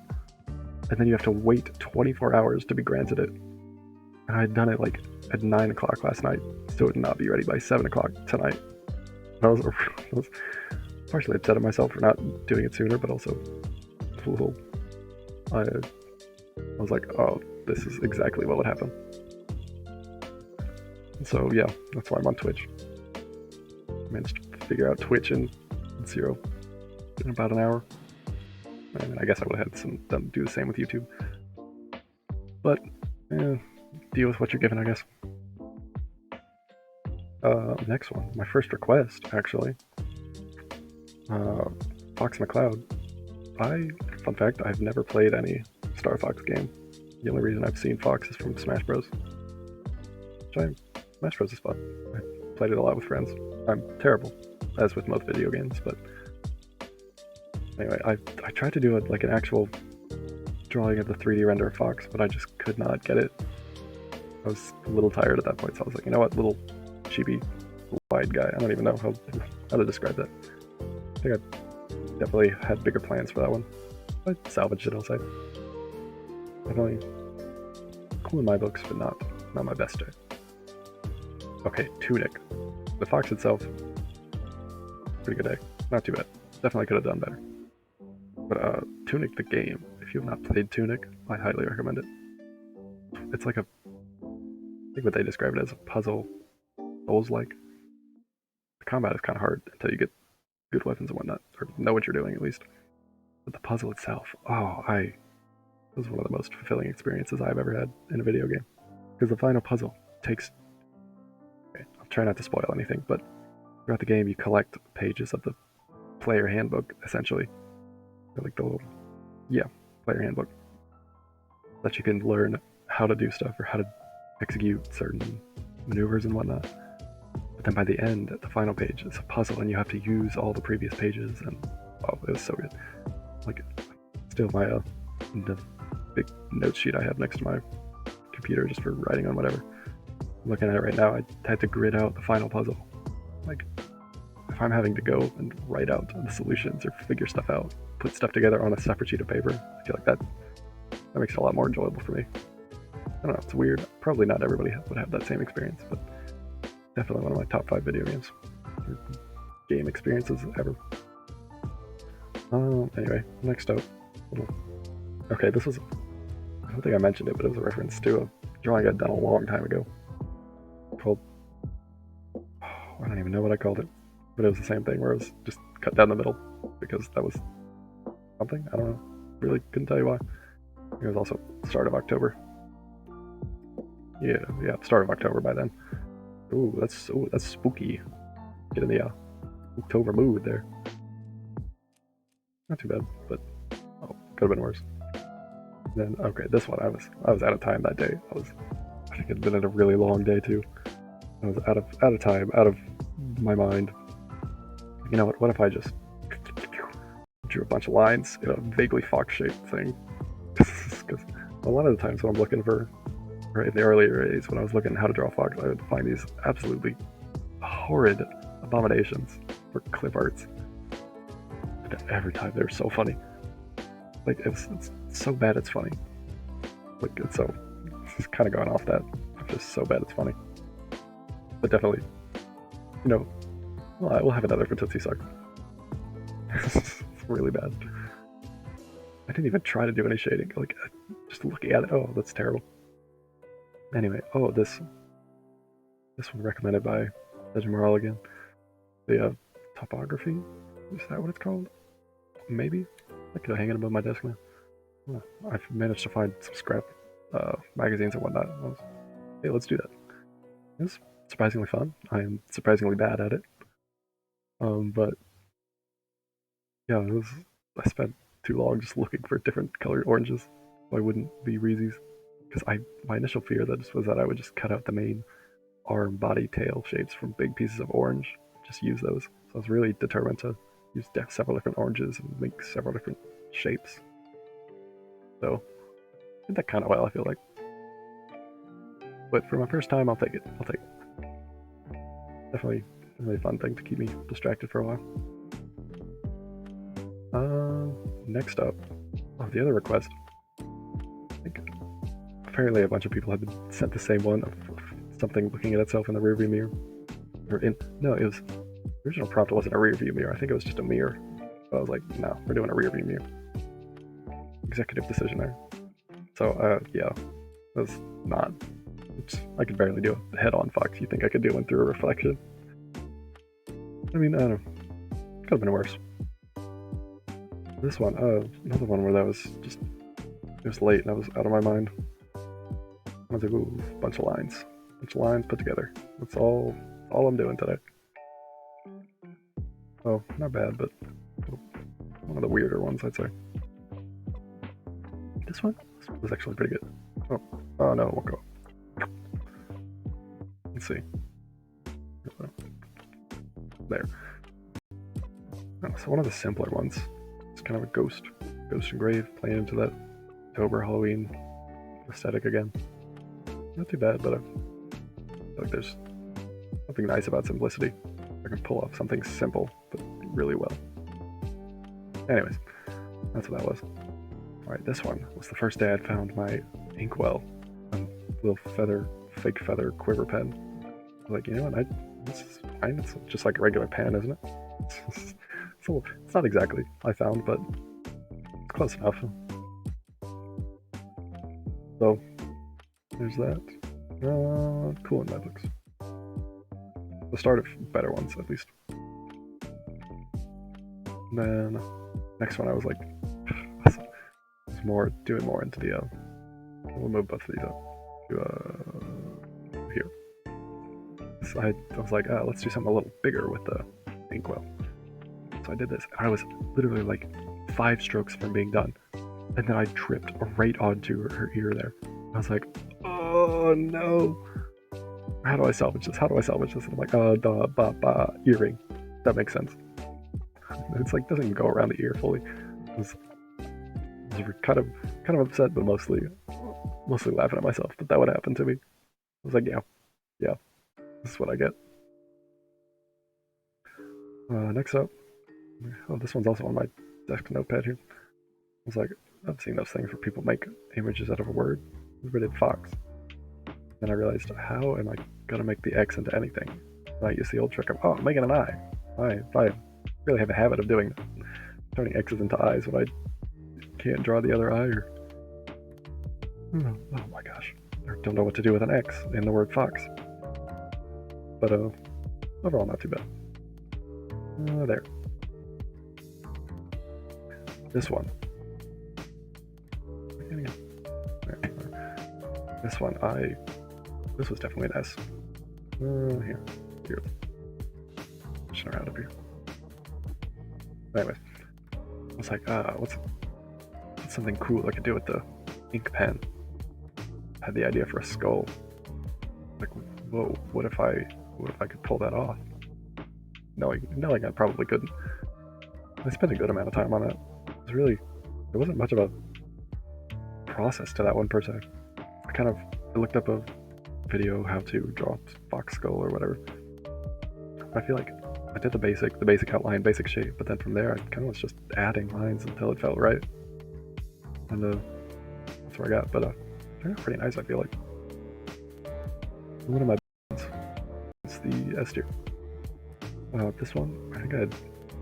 and then you have to wait 24 hours to be granted it. And I had done it like at 9 o'clock last night, so it would not be ready by 7 o'clock tonight. And I was partially upset at myself for not doing it sooner, but also a little. I was like, oh, this is exactly what would happen. So yeah, that's why I'm on Twitch. I managed to figure out Twitch in about an hour. I mean, I guess I would have had them do the same with YouTube. But, deal with what you're given, I guess. Next one. My first request, actually. Fox McCloud. Fun fact, I've never played any Star Fox game. The only reason I've seen Fox is from Smash Bros. Smash Bros is fun. I played it a lot with friends. I'm terrible, as with most video games, but anyway, I tried to do an actual drawing of the 3D render of Fox, but I just could not get it. I was a little tired at that point, so I was like, you know what, little chibi wide guy. I don't even know how to describe that. I think I definitely had bigger plans for that one. I salvaged it, I'll say. Definitely cool in my books, but not my best day. Okay, Tunic. The Fox itself, pretty good day. Not too bad. Definitely could have done better. But Tunic the game, if you have not played Tunic, I highly recommend it. It's like I think what they describe it as a puzzle, Souls-like. The combat is kind of hard until you get good weapons and whatnot, or know what you're doing at least. But the puzzle itself, it was one of the most fulfilling experiences I've ever had in a video game. Because the final puzzle takes... Okay, I'll try not to spoil anything, but throughout the game you collect pages of the player handbook, essentially. Like the little, player handbook. That you can learn how to do stuff or how to execute certain maneuvers and whatnot. But then by the end, at the final page, it's a puzzle and you have to use all the previous pages, and it was so good. Like, still the big notes sheet I have next to my computer just for writing on whatever. I'm looking at it right now, I had to grid out the final puzzle. Like, if I'm having to go and write out the solutions or figure stuff out, put stuff together on a separate sheet of paper, I feel like that makes it a lot more enjoyable for me. I don't know, it's weird. Probably not everybody would have that same experience, but definitely one of my top 5 video games. Game experiences ever. Anyway, next up. Okay, this was... I don't think I mentioned it, but it was a reference to a drawing I'd done a long time ago. Called... I don't even know what I called it. But it was the same thing, where it was just cut down the middle, because that was something, I don't know. Really couldn't tell you why. It was also start of October. Yeah, start of October by then. Ooh, that's spooky. Get in the October mood there. Not too bad, but could have been worse. Then okay, this one I was out of time that day. I think it had been a really long day too. I was out of time, out of my mind. You know what? What if I just drew a bunch of lines in a vaguely fox-shaped thing? Because a lot of the times when I'm looking for, or in the earlier days when I was looking at how to draw fox, I would find these absolutely horrid abominations for clip arts. And every time they're so funny. Like it's so bad it's funny. Like it's kind of going off that. It's just so bad it's funny. But definitely, you know, we'll have another for Tootsie Suck. It's really bad. I didn't even try to do any shading. Like just looking at it, oh, that's terrible. Anyway, oh, this one recommended by Vegemoral again. The topography, is that what it's called? Maybe. I could hang it above my desk now. Oh, I've managed to find some scrap magazines and whatnot. Hey, let's do that. It's surprisingly fun. I am surprisingly bad at it. But yeah, I spent too long just looking for different colored oranges so I wouldn't be Reese's. Because my initial fear was that I would just cut out the main arm, body, tail shapes from big pieces of orange. Just use those. So I was really determined to use several different oranges and make several different shapes. So I did that kind of well, I feel like. But for my first time, I'll take it. Definitely a fun thing to keep me distracted for a while. Next up, the other request. I think apparently a bunch of people have been sent the same one of something looking at itself in the rearview mirror. No, it was the original prompt wasn't a rearview mirror. I think it was just a mirror. But I was like, no, we're doing a rearview mirror. Executive decision there. So yeah, it was not. I could barely do a head-on fox. You think I could do one through a reflection? I mean, I don't know. Could have been worse. This one, another one where that was just, it was late and I was out of my mind. I was like, ooh, bunch of lines put together. That's all I'm doing today. Oh, not bad, but one of the weirder ones, I'd say. This one was actually pretty good. Oh no, it won't go. Let's see. There. Oh, so one of the simpler ones. It's kind of a ghost engraved, playing into that October Halloween aesthetic again. Not too bad, but I feel like there's something nice about simplicity. I can pull off something simple, but really well. Anyways, that's what that was. Alright, this one was the first day I'd found my inkwell, a little fake feather quiver pen. I was like, you know what, this is fine. It's just like a regular pen, isn't it? It's not exactly I found, but it's close enough. So, there's that. Cool in my books. The start of better ones, at least. And then, next one I was like, doing more into the, we'll move both of these up to, here. So I was like, let's do something a little bigger with the inkwell. So I did this, and I was literally like 5 strokes from being done. And then I tripped right onto her ear there. I was like, oh no. How do I salvage this? And I'm like, earring. That makes sense. It's like, doesn't even go around the ear fully. I was kind of upset, but mostly laughing at myself that would happen to me. I was like, yeah, this is what I get. Next up, this one's also on my desk notepad here. I was like, I've seen those things where people make images out of a word. I did fox. Then I realized, how am I gonna make the X into anything? And I used the old trick of, I'm making an eye. I really have a habit of doing that. Turning X's into eyes when I can't draw the other eye, or oh my gosh, I don't know what to do with an X in the word fox. But overall, not too bad. There. This one. This one, this was definitely an S. Here. Pushing around up here. Anyways, I was like, what's something cool I could do with the ink pen? I had the idea for a skull. Like, whoa, what if I could pull that off? Knowing I probably couldn't. I spent a good amount of time on it. There wasn't much of a process to that one per se. I looked up a video how to draw fox skull or whatever. I feel like I did the basic outline, basic shape, but then from there I kind of was just adding lines until it felt right. And that's where I got, but turned out pretty nice, I feel like. One of my is the S tier. This one,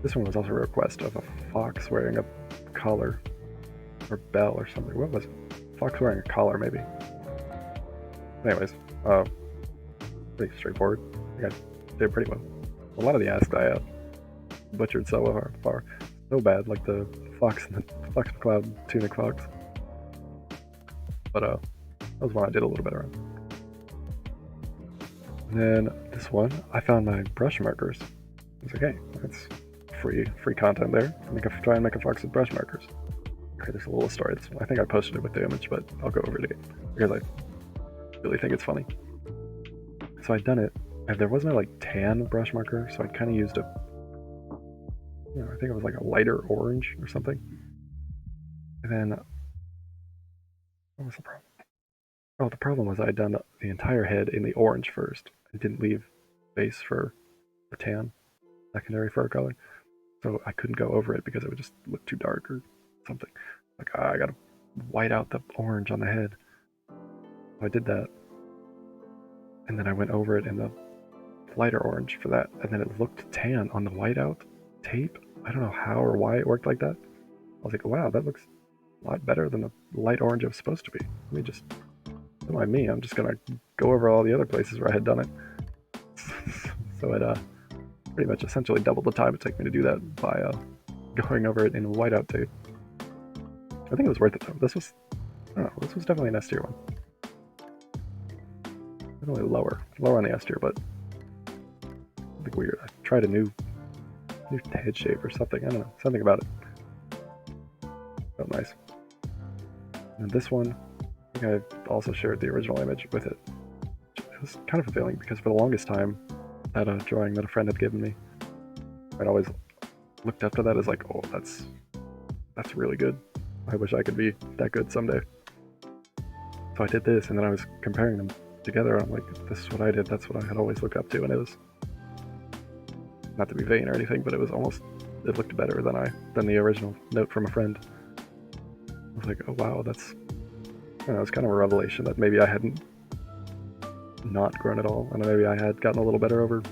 this one was also a request of a fox wearing a collar or bell or something. What was it? Fox wearing a collar, maybe. Anyways, pretty straightforward. I think I did pretty well. A lot of the asks I butchered so far. So bad, like the fox and the Fox McCloud tunic fox. But that was one I did a little better on. And then this one, I found my brush markers. I was like, hey, that's free content there. Try and make a fox with brush markers. Okay, there's a little story. I think I posted it with the image, but I'll go over it again because I really think it's funny. So I'd done it, and there was no like tan brush marker, so I kind of used I think it was like a lighter orange or something. And then, what was the problem? Oh, the problem was I'd done the entire head in the orange first. I didn't leave base for the tan, secondary fur color. So I couldn't go over it because it would just look too dark or something. Like, I gotta white out the orange on the head. So I did that. And then I went over it in the lighter orange for that. And then it looked tan on the whiteout tape. I don't know how or why it worked like that. I was like, wow, that looks a lot better than the light orange it was supposed to be. Let me just, don't mind me, I'm just gonna go over all the other places where I had done it. So it pretty much essentially doubled the time it took me to do that by going over it in whiteout tape. I think it was worth it though. This was definitely an S tier one. Definitely lower on the S tier, but something weird. I tried a new head shape or something. I don't know, something about it felt nice. And this one, I think I also shared the original image with it. It was kind of a feeling because for the longest time, that drawing that a friend had given me, I'd always looked up to that as like, oh, that's really good. I wish I could be that good someday. So I did this, and then I was comparing them together, and I'm like, this is what I did, that's what I had always looked up to, and it was, not to be vain or anything, but it looked better than the original note from a friend. I was like, oh wow, it was kind of a revelation that maybe I hadn't not grown at all, and maybe I had gotten a little better over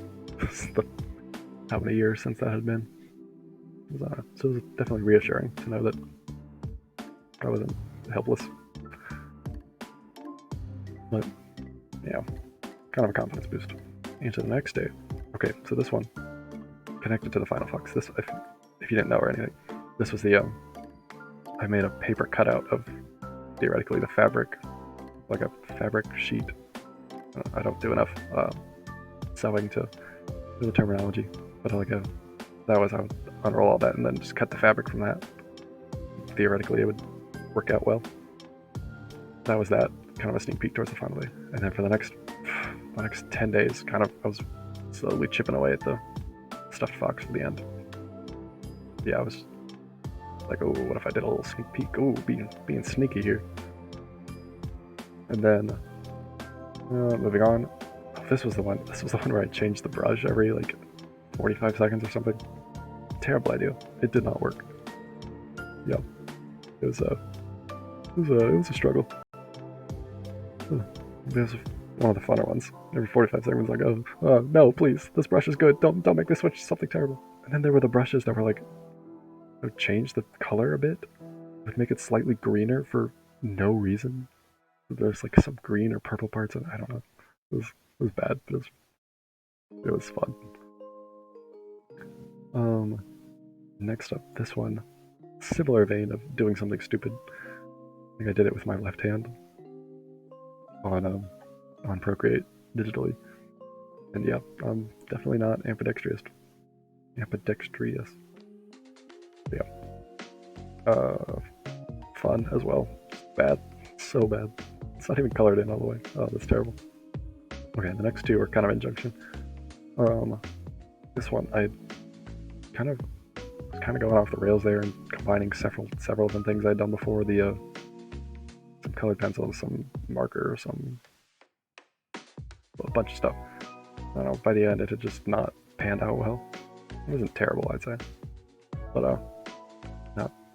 how many years since that had been. So it was definitely reassuring to know that I wasn't helpless. But yeah, kind of a confidence boost. Into the next day. Okay, so this one connected to the final fox. This, if you didn't know or anything, this was the I made a paper cutout of theoretically the fabric, like a fabric sheet. I don't do enough sewing to do the terminology, but that was I would unroll all that and then just cut the fabric from that. Theoretically, it would work out well. That was that, kind of a sneak peek towards the final day. And then for the next 10 days, I was slowly chipping away at the stuffed fox for the end. Yeah, I was like, oh, what if I did a little sneak peek? Oh, being sneaky here. And then moving on. This was the one where I changed the brush every like 45 seconds or something. Terrible idea. It did not work. Yeah, it was a struggle. It was one of the funner ones. Every 45 seconds, like, oh no, please, this brush is good. Don't make me switch to something terrible. And then there were the brushes that were like, would change the color a bit, would make it slightly greener for no reason. There's like some green or purple parts of it. I don't know. It was bad, but it was fun. Next up, this one, similar vein of doing something stupid. I think I did it with my left hand on Procreate digitally. And yeah, I'm definitely not ambidextrous. Ambidextrous. Yeah. Fun as well. Bad. So bad. It's not even colored in all the way. Oh, that's terrible. Okay, the next two are kind of injunction. This one I kind of going off the rails there and combining several different things I'd done before. The some colored pencils, some marker, a bunch of stuff. I don't know. By the end, it had just not panned out well. It wasn't terrible, I'd say, but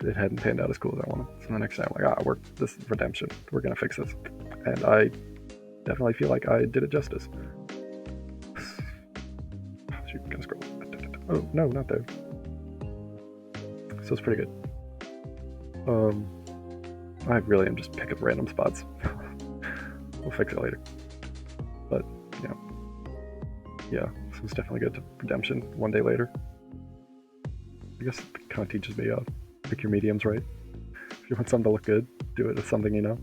it hadn't panned out as cool as I wanted. So the next time, I'm like, this is redemption. We're gonna fix this, and I definitely feel like I did it justice. Shoot, I'm gonna scroll. Oh no, not there. So it's pretty good. I really am just picking random spots. We'll fix it later. But yeah, this was definitely good to redemption one day later. I guess it kind of teaches me pick your mediums right. If you want something to look good, do it with something you know.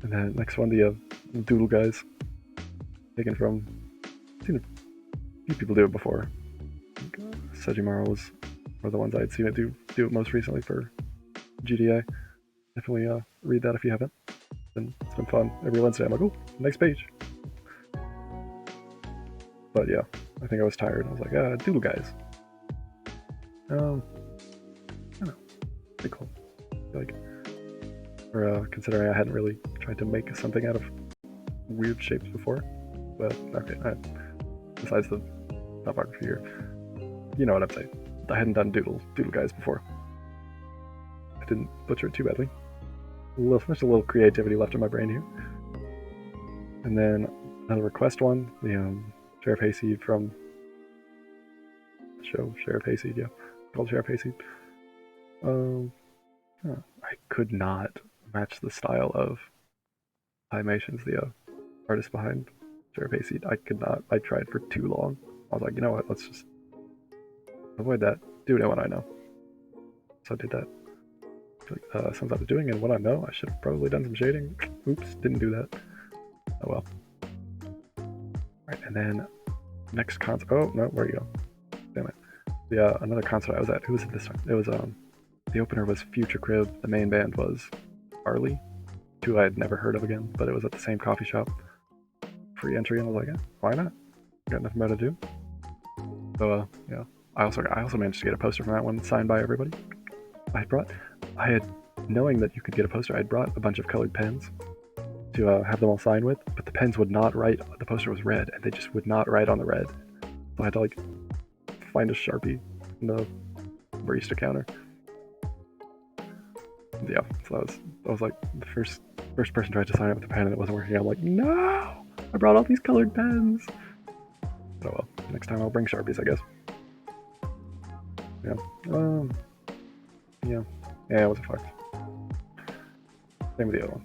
And then next one, the doodle guys, taken from, I've seen a few people do it before. Sejimaros were the ones I'd seen it do it most recently for GDA. Definitely read that if you haven't. It's been fun. Every Wednesday I'm like, oh, nice page. But yeah, I think I was tired. I was like, doodle guys. I don't know. Pretty cool. Like, or considering I hadn't really tried to make something out of weird shapes before. But okay, besides the topography here, you know what I'm saying. I hadn't done doodle guys before. I didn't butcher it too badly. There's a little creativity left in my brain here. And then another request one, the Sheriff Hayseed from the show Sheriff Hayseed, yeah, called Sheriff Hayseed. I could not match the style of animations, the artist behind Sheriff Hayseed. I could not. I tried for too long. I was like, you know what? Let's just avoid that. Do what I know. So I did that. Since I was doing it what I know, I should have probably done some shading. Oops, didn't do that. Oh well. Alright, and then next concert. Oh no, where you go? Damn it. Yeah, another concert I was at. Who was it this time? It was the opener was Future Crib. The main band was Harley, who I had never heard of again, but it was at the same coffee shop. Free entry, and I was like, why not? Got nothing better to do. So yeah. I also managed to get a poster from that one signed by everybody. Knowing that you could get a poster, I'd brought a bunch of colored pens to have them all signed with, but the pens would not write. The poster was red, and they just would not write on the red. So I had to find a Sharpie in the barista counter. Yeah, so that was like the first person tried to sign up with the pen and it wasn't working. I'm like, no, I brought all these colored pens. Oh well, next time I'll bring Sharpies, I guess. Yeah. Yeah, it was a fox. Same with the other one.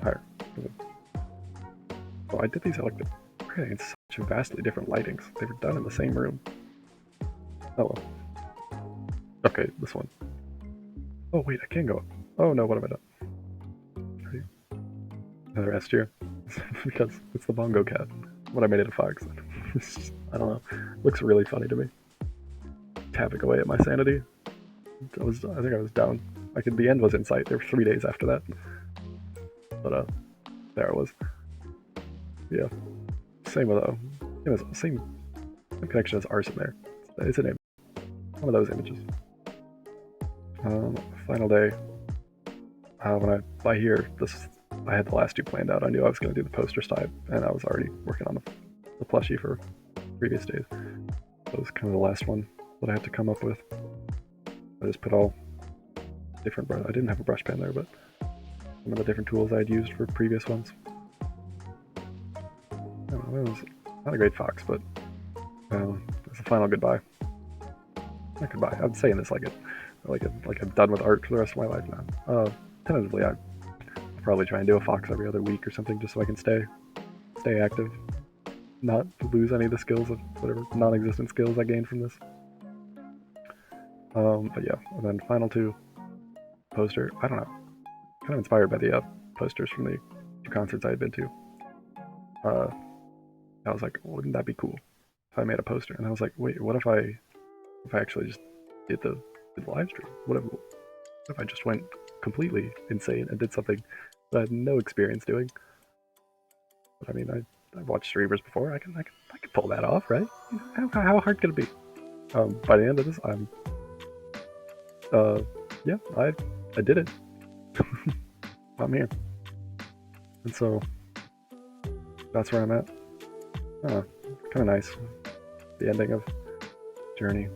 Higher. Oh, I did these at in such vastly different lightings. They were done in the same room. Oh well. Okay, this one. Oh wait, I can go up. Oh no, what have I done? Another S tier. Because it's the bongo cat. When I made it a fox. I don't know. Looks really funny to me. Tapping away at my sanity. I think I was down. The end was in sight. There were 3 days after that. But there it was. Yeah. Same with same connection as Arson there. It's an image. One of those images. Final day. By here, I had the last two planned out. I knew I was going to do the poster type, and I was already working on the plushie for previous days. That was kind of the last one that I had to come up with. I just put all different I didn't have a brush pen there, but some of the different tools I had used for previous ones. I don't know, it was not a great fox, but it's a final goodbye. Not goodbye. I'm saying this like I'm done with art for the rest of my life now. Tentatively, I'll probably try and do a fox every other week or something, just so I can stay active, not lose any of the skills of whatever non-existent skills I gained from this. But yeah, and then final two poster. I don't know. Kind of inspired by the posters from the two concerts I had been to. I was like, wouldn't that be cool if I made a poster? And I was like, wait, what if I actually just did the live stream? What if I just went completely insane and did something that I had no experience doing? But I mean, I've watched streamers before. I can pull that off, right? You know, how hard can it be? By the end of this, yeah, I did it. I'm here, and so that's where I'm at. Kind of nice. The ending of Journey.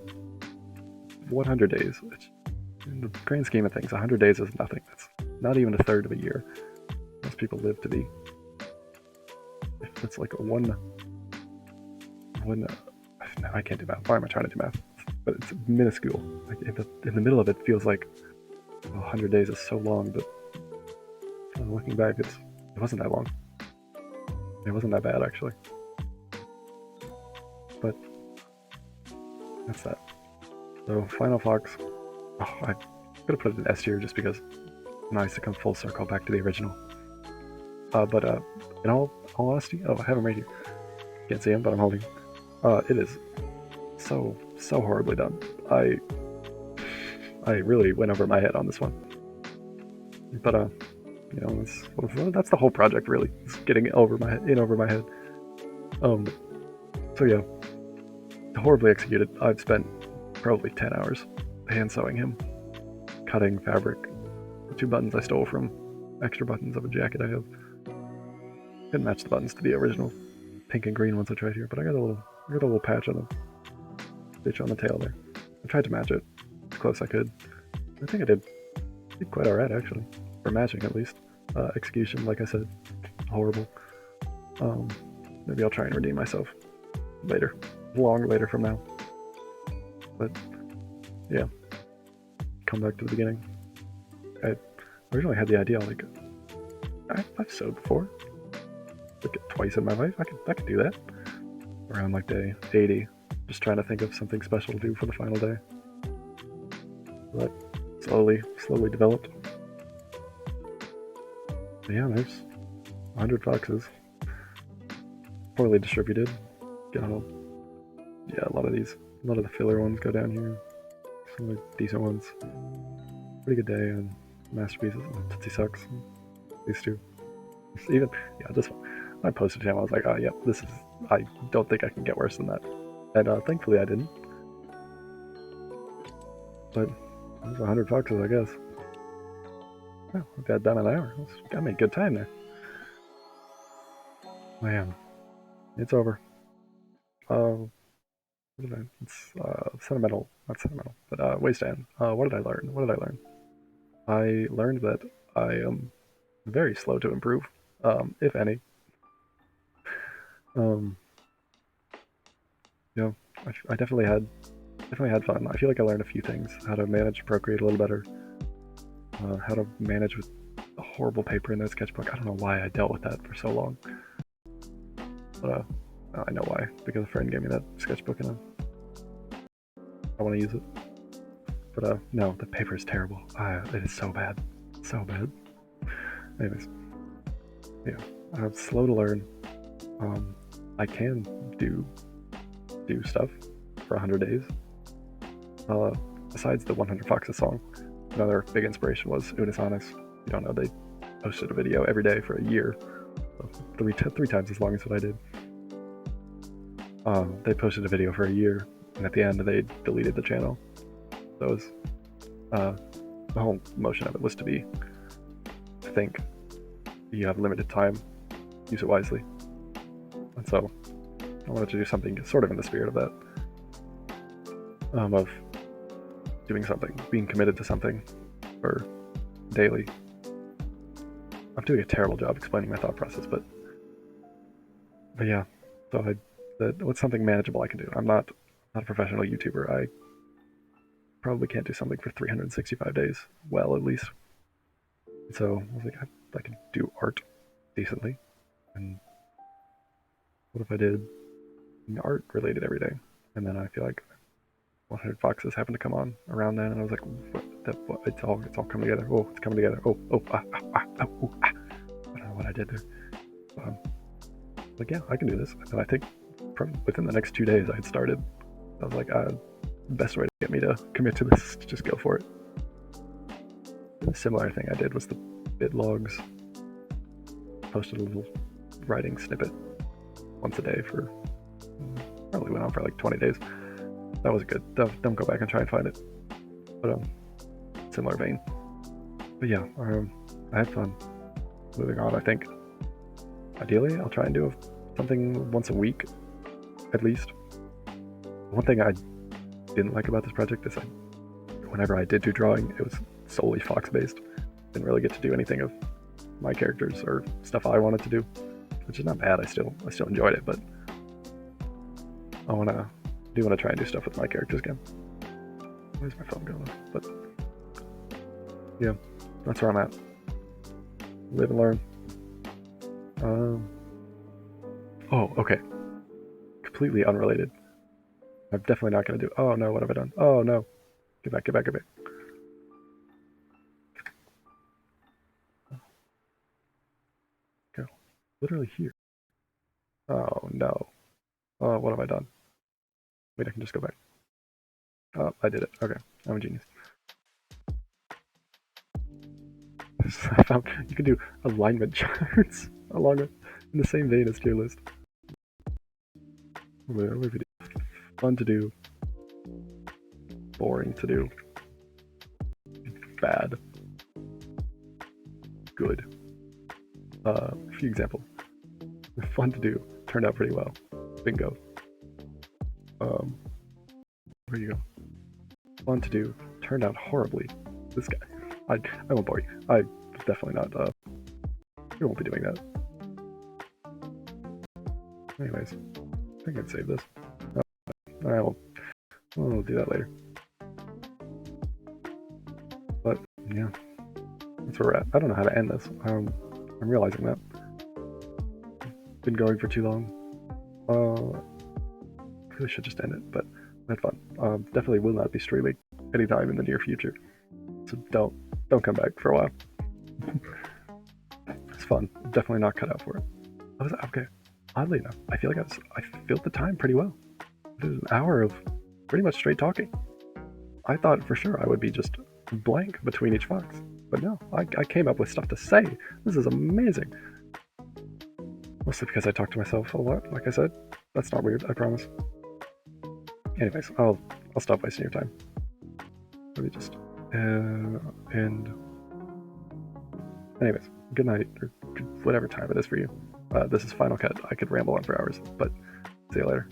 100 days, which in the grand scheme of things, 100 days is nothing. That's not even a third of a year. Most people live to be. It's like one. I can't do math. Why am I trying to do math? But it's minuscule. Like in the middle of it feels like 100 days is so long, but looking back, it wasn't that long. It wasn't that bad actually. But that's that. So Final Fox. Oh, I could have put it in S tier just because it's nice to come full circle back to the original. But in all honesty, I have him right here. Can't see him, but I'm holding. It is so horribly done. I really went over my head on this one. But you know, that's the whole project really. It's getting in over my head. So yeah, horribly executed. I've spent probably 10 hours hand sewing him, cutting fabric. The 2 buttons I stole from extra buttons of a jacket I have. Couldn't match the buttons to the original pink and green ones I tried here, but I got a little patch on the stitch on the tail there. I tried to match it as close as I could. I think I did quite alright actually, for matching at least. Execution, like I said, horrible. Maybe I'll try and redeem myself later, long later from now. But yeah, come back to the beginning. I originally had the idea like I've sewed before, like twice in my life. I could do that around like day 80. Just trying to think of something special to do for the final day. But slowly developed. But yeah, there's 100 foxes. Poorly distributed. Yeah, a lot of the filler ones go down here. Some of the decent ones. Pretty good day, and masterpieces. Tootsie Sucks. These two. Even, yeah, this one. When I posted him, I was like, oh, yeah, this is. I don't think I can get worse than that. And thankfully I didn't. But there's 100 foxes, I guess. Well, I got done in an hour. Got me a good time there. Man, it's over. It's sentimental, not sentimental, but wasteland. What did I learn? I learned that I am very slow to improve, if any. You know, I definitely had fun. I feel like I learned a few things: how to manage Procreate a little better, how to manage with a horrible paper in that sketchbook. I don't know why I dealt with that for so long, but I know why, because a friend gave me that sketchbook and I want to use it. But no, the paper is terrible. It is so bad, so bad. Anyways, yeah, I'm slow to learn. I can do stuff for 100 days. Besides the 100 Foxes song, another big inspiration was Unisonis. You don't know, they posted a video every day for a year, so three times as long as what I did. They posted a video for a year, and at the end they deleted the channel. So it was, the whole motion of it was to be, I think, you have limited time, use it wisely. And so I wanted to do something sort of in the spirit of that, of doing something, being committed to something for daily. I'm doing a terrible job explaining my thought process, but yeah. So what's something manageable I can do? I'm not a professional YouTuber. I probably can't do something for 365 days, well, at least. So I was like, I could do art decently, and what if I did art related every day? And then I feel like 100 Foxes happened to come on around then, and I was like, what? It's all coming together. Oh, it's coming together. I don't know what I did there. like, yeah, I can do this. And I think from within the next 2 days I had started. I was like, the best way to get me to commit to this is to just go for it. And a similar thing I did was the bid logs. Posted a little writing snippet once a day for, probably went on for like 20 days. That was good. Don't go back and try and find it. But similar vein. But yeah, I had fun. Moving on, I think ideally I'll try and do something once a week, at least. One thing I didn't like about this project is whenever I did do drawing, it was solely Fox based. Didn't really get to do anything of my characters or stuff I wanted to do, which is not bad. I still enjoyed it, but I want to try and do stuff with my characters again. Where's my phone going? But yeah, that's where I'm at. Live and learn. Oh, okay. Completely unrelated. I'm definitely not going to do. Oh no, what have I done? Oh no. Get back. Go. Literally here. Oh no. Oh, what have I done? Wait, I can just go back. Oh, I did it. Okay, I'm a genius. I found you can do alignment charts along in the same vein as tier list. Fun to do. Boring to do. Bad. Good. A few examples. Fun to do. Turned out pretty well. Bingo. Where you go? Fun to do. Turned out horribly. This guy. I won't bore you. I definitely not. We won't be doing that. Anyways, I think I'd save this. We'll do that later. But yeah, that's where we're at. I don't know how to end this. I'm realizing that. Been going for too long. Really should just end it, but I had fun. Definitely will not be streaming anytime in the near future. So don't come back for a while. It's fun. Definitely not cut out for it. Okay. Oddly enough, I feel like I filled the time pretty well. It was an hour of pretty much straight talking. I thought for sure I would be just blank between each fox, but no, I came up with stuff to say. This is amazing. Mostly because I talk to myself a lot, like I said. That's not weird, I promise. Anyways, I'll stop wasting your time. Let me just end. Anyways, good night, or whatever time it is for you. This is Final Cut. I could ramble on for hours, but see you later.